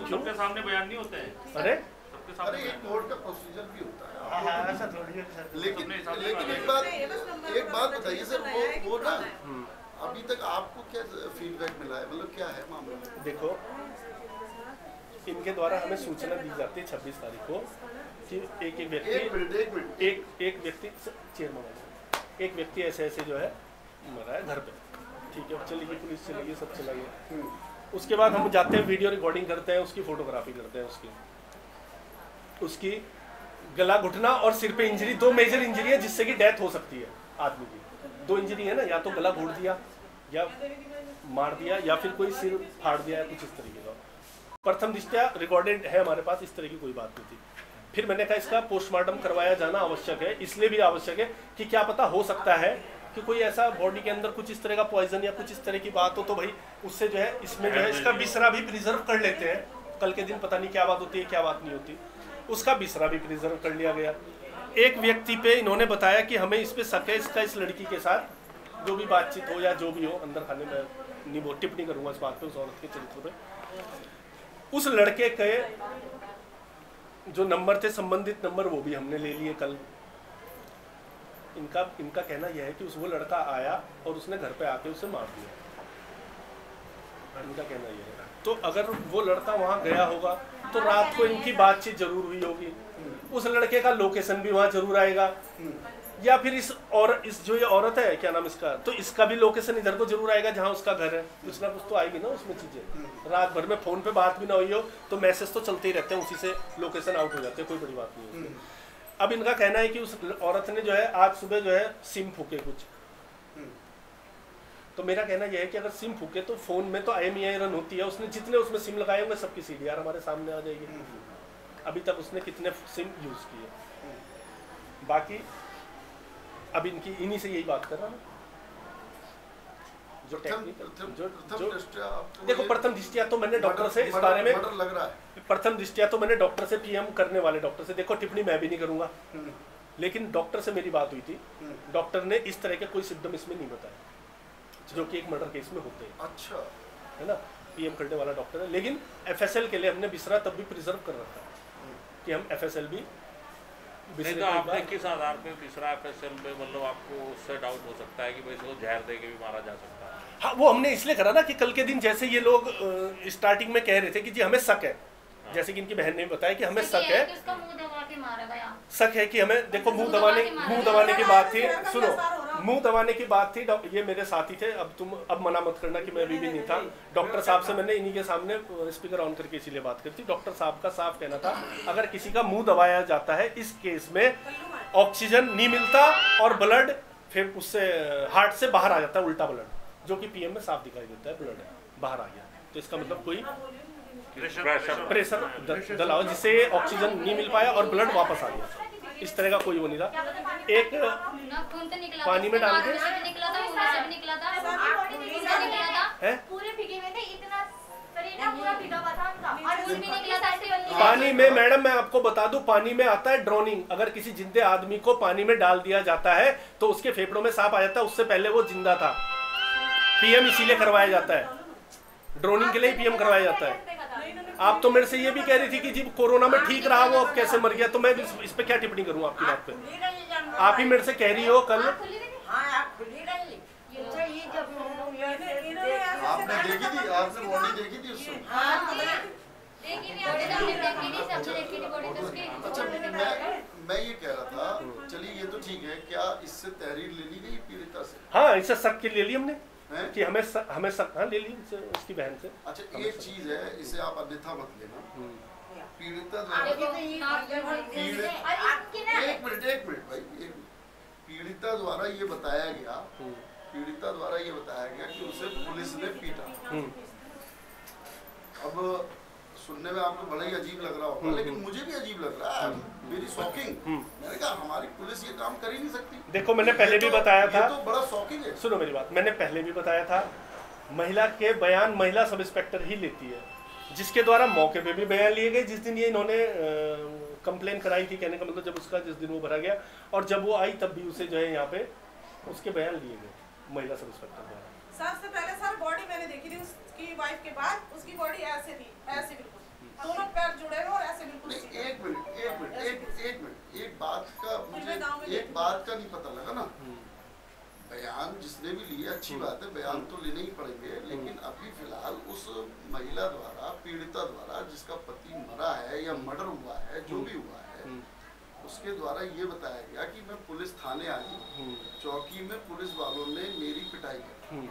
सबके सामने बयान नहीं होते हैं। अरे कोर्ट का प्रोसीजर भी होता है, लेकिन एक बात बताइए सर, वो ना अभी तक आपको क्या फीडबैक मिला है, मतलब क्या है मामला? देखो इनके द्वारा हमें सूचना दी जाती है 26 तारीख को कि एक व्यक्ति ऐसे जो है मरा है घर पे, ठीक है, चली गई पुलिस, चली गई, सब चला गया। उसके बाद हम जाते हैं, वीडियो रिकॉर्डिंग करते हैं, उसकी फोटोग्राफी करते हैं, उसकी गला घुटना और सिर पे इंजरी, 2 मेजर इंजरी है जिससे कि डेथ हो सकती है आदमी की। 2 इंजरी है ना, या तो गला घोट दिया या मार दिया या फिर कोई सिर फाड़ दिया है, कुछ इस तरीके का। प्रथम दृष्टया रिकॉर्डेड है हमारे पास, इस तरह की कोई बात नहीं थी। फिर मैंने कहा इसका पोस्टमार्टम करवाया जाना आवश्यक है, इसलिए भी आवश्यक है कि क्या पता हो सकता है कि कोई ऐसा बॉडी के अंदर कुछ इस तरह का पॉइजन या कुछ इस तरह की बात हो, तो भाई उससे जो है इसमें जो है इसका बिसरा भी प्रिजर्व कर लेते हैं, कल के दिन पता नहीं क्या बात होती है क्या बात नहीं होती, उसका बिसरा भी प्रिजर्व कर लिया गया। एक व्यक्ति पे इन्होंने बताया कि हमें इस पे शक है, इसका इस लड़की के साथ जो भी बातचीत हो या जो भी हो, अंदर खाने में नहीं वो टिप्पणी करूंगा इस बात पे, उस औरत के चरित्र पे। उस लड़के के जो नंबर थे, संबंधित नंबर, वो भी हमने ले लिए कल। इनका कहना यह है कि वो लड़का आया और उसने घर पे आके उसे मार दिया, इनका कहना यह है। तो अगर वो लड़का वहाँ गया होगा तो रात को इनकी बातचीत जरूर हुई होगी, उस लड़के का लोकेशन भी वहाँ जरूर आएगा, या फिर इस जो ये औरत है, क्या नाम इसका, तो इसका भी लोकेशन इधर को जरूर आएगा जहाँ उसका घर है, कुछ ना कुछ तो आएगी ना उसमें चीजें। रात भर में फोन पे बात भी ना हुई हो तो मैसेज तो चलते ही रहते हैं, उसी से लोकेशन आउट हो जाते हैं, कोई बड़ी बात नहीं है। अब इनका कहना है कि उस औरत ने जो है आज सुबह जो है सिम फूके कुछ, तो मेरा कहना यह है कि अगर सिम फूके तो फोन में तो IMEI रन होती है, उसने जितने उसमें सिम लगाए होंगे सबकी CDR हमारे सामने आ जाएगी। अभी तक उसने कितने सिम यूज किए, बाकी अब इनकी इन्हीं से यही बात कर रहा हूँ। जो टेक्निकल जो देखो, प्रथम दृष्टिया तो मैंने डॉक्टर से इस बारे में लग रहा है, प्रथम दृष्टिया तो मैंने डॉक्टर से, PM करने वाले डॉक्टर से, देखो टिप्पणी मैं भी नहीं करूंगा, लेकिन डॉक्टर से मेरी बात हुई थी, डॉक्टर ने इस तरह के कोई सिम्टम इसमें नहीं बताया जो कि एक मर्डर केस में होते हैं। अच्छा, है ना, PM करने वाला डॉक्टर है, लेकिन FSL के लिए हमने बिसरा तब भी प्रिजर्व कर रखा है कि हम FSL भी तो आपने किस आधार पे बिसरा FSL पे, मतलब आपको उससे डाउट हो सकता है कि भाई इसको जहर दे के भी मारा जा सकता है? हाँ, वो हमने इसलिए करा ना कि कल के दिन जैसे ये लोग स्टार्टिंग में कह रहे थे कि जी हमें शक है, जैसे कि इनकी बहन ने बताया कि हमें शक है, शक है कि हमें, देखो मुंह दबाने की बात थी, सुनो, मुंह दबाने की बात थी, ये मेरे साथी थे, अब मना मत करना कि मैं अभी भी नहीं था। डॉक्टर साहब से मैंने इन्हीं के सामने स्पीकर ऑन करके इसीलिए बात करती। डॉक्टर साहब का साफ कहना था अगर किसी का मुंह दबाया जाता है इस केस में ऑक्सीजन नहीं मिलता और ब्लड फिर उससे हार्ट से बाहर आ जाता है, उल्टा ब्लड, जो कि PM में साफ दिखाई देता है, ब्लड बाहर आ गया, तो इसका मतलब कोई प्रेशर दलाव जिससे ऑक्सीजन नहीं मिल पाया और ब्लड वापस आ गया, इस तरह का कोई वो नहीं था। एक पानी में डाल के पानी में, मैडम मैं आपको बता दूं, पानी में आता है ड्रोनिंग, अगर किसी जिंदे आदमी को पानी में डाल दिया जाता है तो उसके फेफड़ों में सांप आ जाता है, उससे पहले वो जिंदा था। PM इसीलिए करवाया जाता है, ड्रोनिंग के लिए ही PM करवाया जाता है। आप तो मेरे से ये भी कह रही थी कि जी कोरोना में ठीक रहा वो अब कैसे मर गया, तो मैं इस पे क्या टिप्पणी करूं आपकी बात पे? आप ही मेरे से कह रही हो कल, आपने देखी थी, आपने बॉडी देखी थी उससे? अच्छा, मैं ये कह रहा था, चलिए ये तो ठीक है, क्या इससे तहरीर ले ली गई पीड़िता से? हाँ, इससे शक के ले ली हमने कि हमें शक, हाँ ले ली उसकी बहन से। अच्छा, एक चीज है, इसे आप अन्यथा मत लेना, पीड़िता एक मिनट भाई, पीड़िता द्वारा ये बताया गया, पीड़िता द्वारा ये बताया गया कि उसे पुलिस ने पीटा। अब सुनने में आपको बड़ा ही अजीब लग रहा होगा, लेकिन मुझे भी अजीब लग रहा है, वेरी शॉकिंग। मैंने कहा हमारी पुलिस ये काम कर ही नहीं सकती। देखो मैंने पहले भी बताया था, तो बड़ा शॉकिंग है। सुनो मेरी बात, मैंने पहले भी बताया था, महिला के बयान महिला सब इंस्पेक्टर ही लेती है, जिसके द्वारा मौके पे भी बयान लिए गए जिस दिन ये इन्होंने कंप्लेन कराई थी, कहने का मतलब जब उसका जिस दिन वो भरा गया, और जब वो आई तब भी उसे जो है यहाँ पे उसके बयान लिए गए महिला सब इंस्पेक्टर द्वारा। सबसे पहले सर बॉडी मैंने देखी थी उसकी वाइफ के बाद, उसकी बॉडी ऐसे थी, ऐसे बिल्कुल, दोनों पैर जुड़े हुए और ऐसे बिल्कुल। एक मिनट, एक बात का नहीं पता लगा ना, बयान जिसने भी लिया अच्छी बात है, बयान तो लेने ही पड़ेंगे, लेकिन अभी फिलहाल उस महिला द्वारा, पीड़िता द्वारा, जिसका पति मरा है या मर्डर हुआ है, जो भी हुआ है, उसके द्वारा ये बताया गया कि मैं पुलिस थाने आई, चौकी में पुलिस वालों ने मेरी पिटाई की।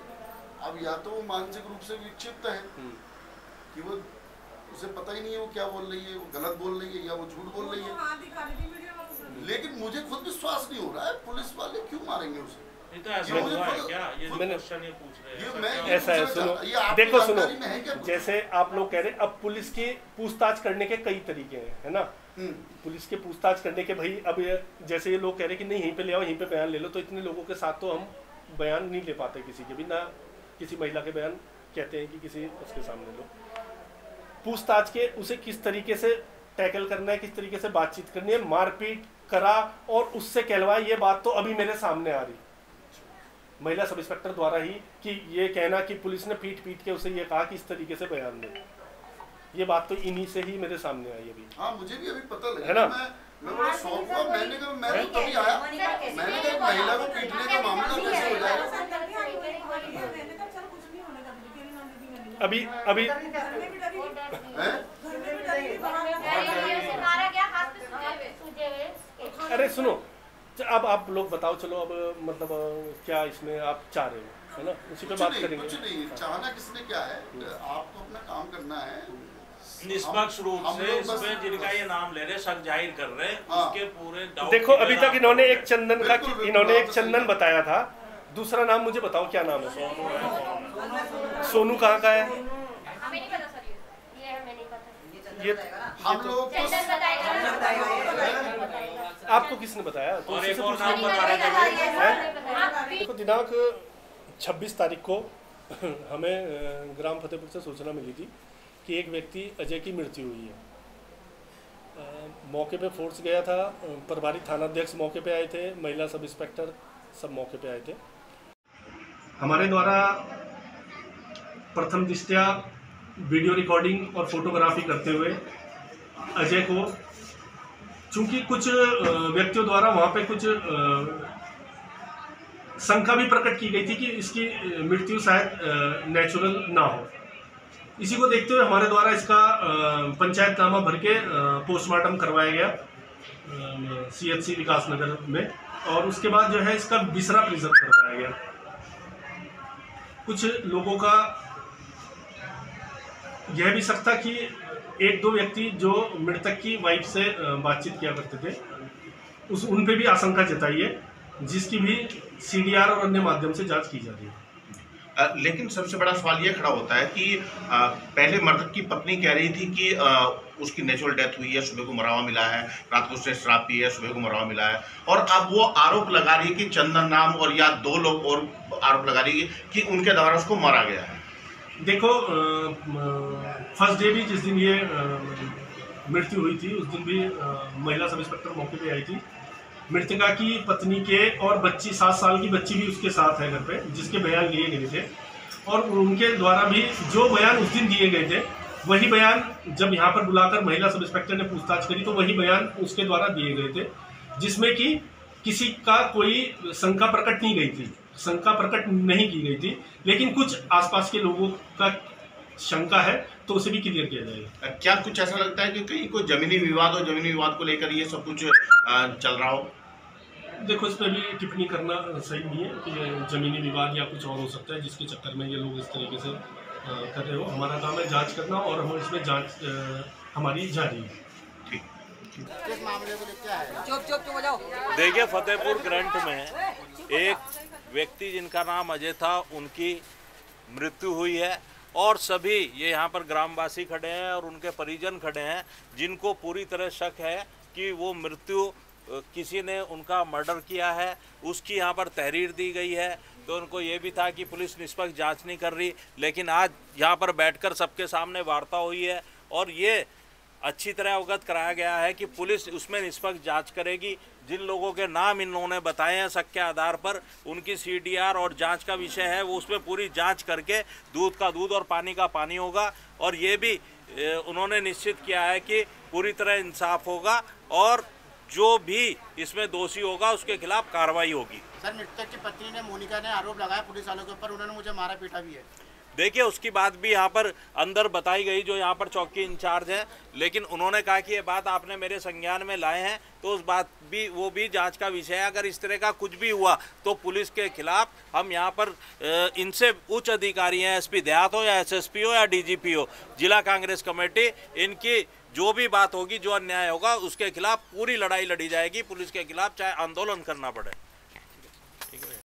अब या तो वो मानसिक रूप से विक्षिप्त है कि वो, उसे पता ही नहीं है वो क्या बोल रही है, वो गलत बोल रही है या वो झूठ बोल रही है, लेकिन मुझे खुद विश्वास नहीं हो रहा है पुलिस वाले क्यों मारेंगे उसे। ऐसा है, सुनो देखो, सुनो जैसे आप लोग कह रहे हैं, अब पुलिस की पूछताछ करने के कई तरीके हैं, है ना, पुलिस के पूछताछ करने के भाई अब जैसे ये लोग कह रहे कि नहीं यहीं पे ले आओ, यहीं पे बयान ले लो, तो इतने लोगों के साथ तो हम बयान नहीं ले पाते किसी के भी, ना किसी महिला के बयान कहते हैं कि किसी उसके सामने लो। पूछताछ के उसे किस तरीके से टैकल करना है, किस तरीके से बातचीत करनी है, मारपीट करा और उससे कहलवाए, ये बात तो अभी मेरे सामने आ रही महिला सब इंस्पेक्टर द्वारा ही, कि ये कहना कि पुलिस ने पीट के उसे ये कहा कि इस तरीके से बयान दे, ये बात तो इन्हीं से ही मेरे सामने आई अभी। हाँ, मुझे भी अभी पता लगा है ना। मैं बड़ा शौक हुआ, मैंने तो तभी आया, मैंने कहा महिला को पीटने का मामला कैसे हो जाएगा। अभी अरे सुनो, अब आप लोग बताओ, चलो अब मतलब क्या इसमें आप चाह रहे हो, है ना, उसी पे बात करेंगे। कुछ नहीं चाहना, किसने क्या है, आपको अपना काम करना है निष्पक्ष रूप से। इसमें जिनका ये नाम ले रहे, शक जाहिर कर रहे, उसके पूरे डाउट। देखो अभी तक इन्होंने एक चंदन का, इन्होंने एक चंदन बताया था, दूसरा नाम मुझे बताओ क्या नाम है। सोनू कहाँ का है? हमें नहीं पता सर, ये हमें नहीं पता। ये हम लोग आपको किसने बताया? तो उसी से देखो, दिनांक 26 तारीख को हमें ग्राम फतेहपुर से सूचना मिली थी कि एक व्यक्ति अजय की मृत्यु हुई है। मौके पे फोर्स गया था, प्रभारी थानाध्यक्ष मौके पे आए थे, महिला सब इंस्पेक्टर सब मौके पे आए थे। हमारे द्वारा प्रथम दृष्टया वीडियो रिकॉर्डिंग और फोटोग्राफी करते हुए अजय को, चूंकि कुछ व्यक्तियों द्वारा वहाँ पे कुछ शंका भी प्रकट की गई थी कि इसकी मृत्यु शायद नेचुरल ना हो, इसी को देखते हुए हमारे द्वारा इसका पंचायतनामा भर के पोस्टमार्टम करवाया गया CHC विकासनगर में, और उसके बाद जो है इसका बिसरा प्रिजर्व करवाया गया। कुछ लोगों का यह भी शक था कि एक दो व्यक्ति जो मृतक की वाइफ से बातचीत किया करते थे, उन पे भी आशंका जताई है, जिसकी भी CDR और अन्य माध्यम से जांच की जा रही है। लेकिन सबसे बड़ा सवाल ये खड़ा होता है कि पहले मृतक की पत्नी कह रही थी कि उसकी नेचुरल डेथ हुई है, सुबह को मरा हुआ मिला है, रात को उसने शराब पी है, सुबह को मरा हुआ मिला है, और अब वो आरोप लगा रही है कि चंदन नाम और या 2 लोग और आरोप लगा रही है कि उनके द्वारा उसको मारा गया है। देखो, फर्स्ट डे भी जिस दिन ये मृत्यु हुई थी, उस दिन भी महिला सब इंस्पेक्टर मौके पे आई थी। मृतका की पत्नी के और बच्ची 7 साल की बच्ची भी उसके साथ है घर पे, जिसके बयान लिए गए थे, और उनके द्वारा भी जो बयान उस दिन दिए गए थे, वही बयान जब यहाँ पर बुलाकर महिला सब इंस्पेक्टर ने पूछताछ करी तो वही बयान उसके द्वारा दिए गए थे, जिसमें कि किसी का कोई शंका प्रकट नहीं गई थी, शंका प्रकट नहीं की गई थी, लेकिन कुछ आसपास के लोगों का शंका है तो उसे भी क्लियर किया जाएगा। क्या कुछ ऐसा लगता है कि कहीं कोई जमीनी विवाद हो, जमीनी विवाद को लेकर ये सब कुछ चल रहा हो? देखो, इस पर भी टिप्पणी करना सही नहीं है कि जमीनी विवाद या कुछ और हो सकता है जिसके चक्कर में ये लोग इस तरीके से कर रहे हो। हमारा काम है जांच करना, और हम इसमें जांच हमारी जारी है। देखिए, फतेहपुर ग्रंट में एक व्यक्ति जिनका नाम अजय था, उनकी मृत्यु हुई है, और सभी ये यहाँ पर ग्रामवासी खड़े हैं और उनके परिजन खड़े हैं, जिनको पूरी तरह शक है कि वो मृत्यु किसी ने उनका मर्डर किया है, उसकी यहाँ पर तहरीर दी गई है। तो उनको ये भी था कि पुलिस निष्पक्ष जांच नहीं कर रही, लेकिन आज यहाँ पर बैठकर सबके सामने वार्ता हुई है और ये अच्छी तरह अवगत कराया गया है कि पुलिस उसमें निष्पक्ष जांच करेगी। जिन लोगों के नाम इन्होंने बताए हैं शक के आधार पर, उनकी CDR और जांच का विषय है, वो उसमें पूरी जांच करके दूध का दूध और पानी का पानी होगा। और ये भी उन्होंने निश्चित किया है कि पूरी तरह इंसाफ होगा और जो भी इसमें दोषी होगा उसके खिलाफ कार्रवाई होगी। सर, मृतक की पत्नी ने, मोनिका ने आरोप लगाया पुलिस वालों के ऊपर, उन्होंने मुझे मारा पीटा भी है। देखिए, उसकी बात भी यहाँ पर अंदर बताई गई, जो यहाँ पर चौकी इंचार्ज हैं, लेकिन उन्होंने कहा कि ये बात आपने मेरे संज्ञान में लाए हैं तो उस बात भी, वो भी जांच का विषय है। अगर इस तरह का कुछ भी हुआ तो पुलिस के खिलाफ हम यहाँ पर इनसे उच्च अधिकारी हैं, SP देहात हो या SSP हो या DGP हो, जिला कांग्रेस कमेटी, इनकी जो भी बात होगी, जो अन्याय होगा उसके खिलाफ पूरी लड़ाई लड़ी जाएगी पुलिस के खिलाफ, चाहे आंदोलन करना पड़े। ठीक है।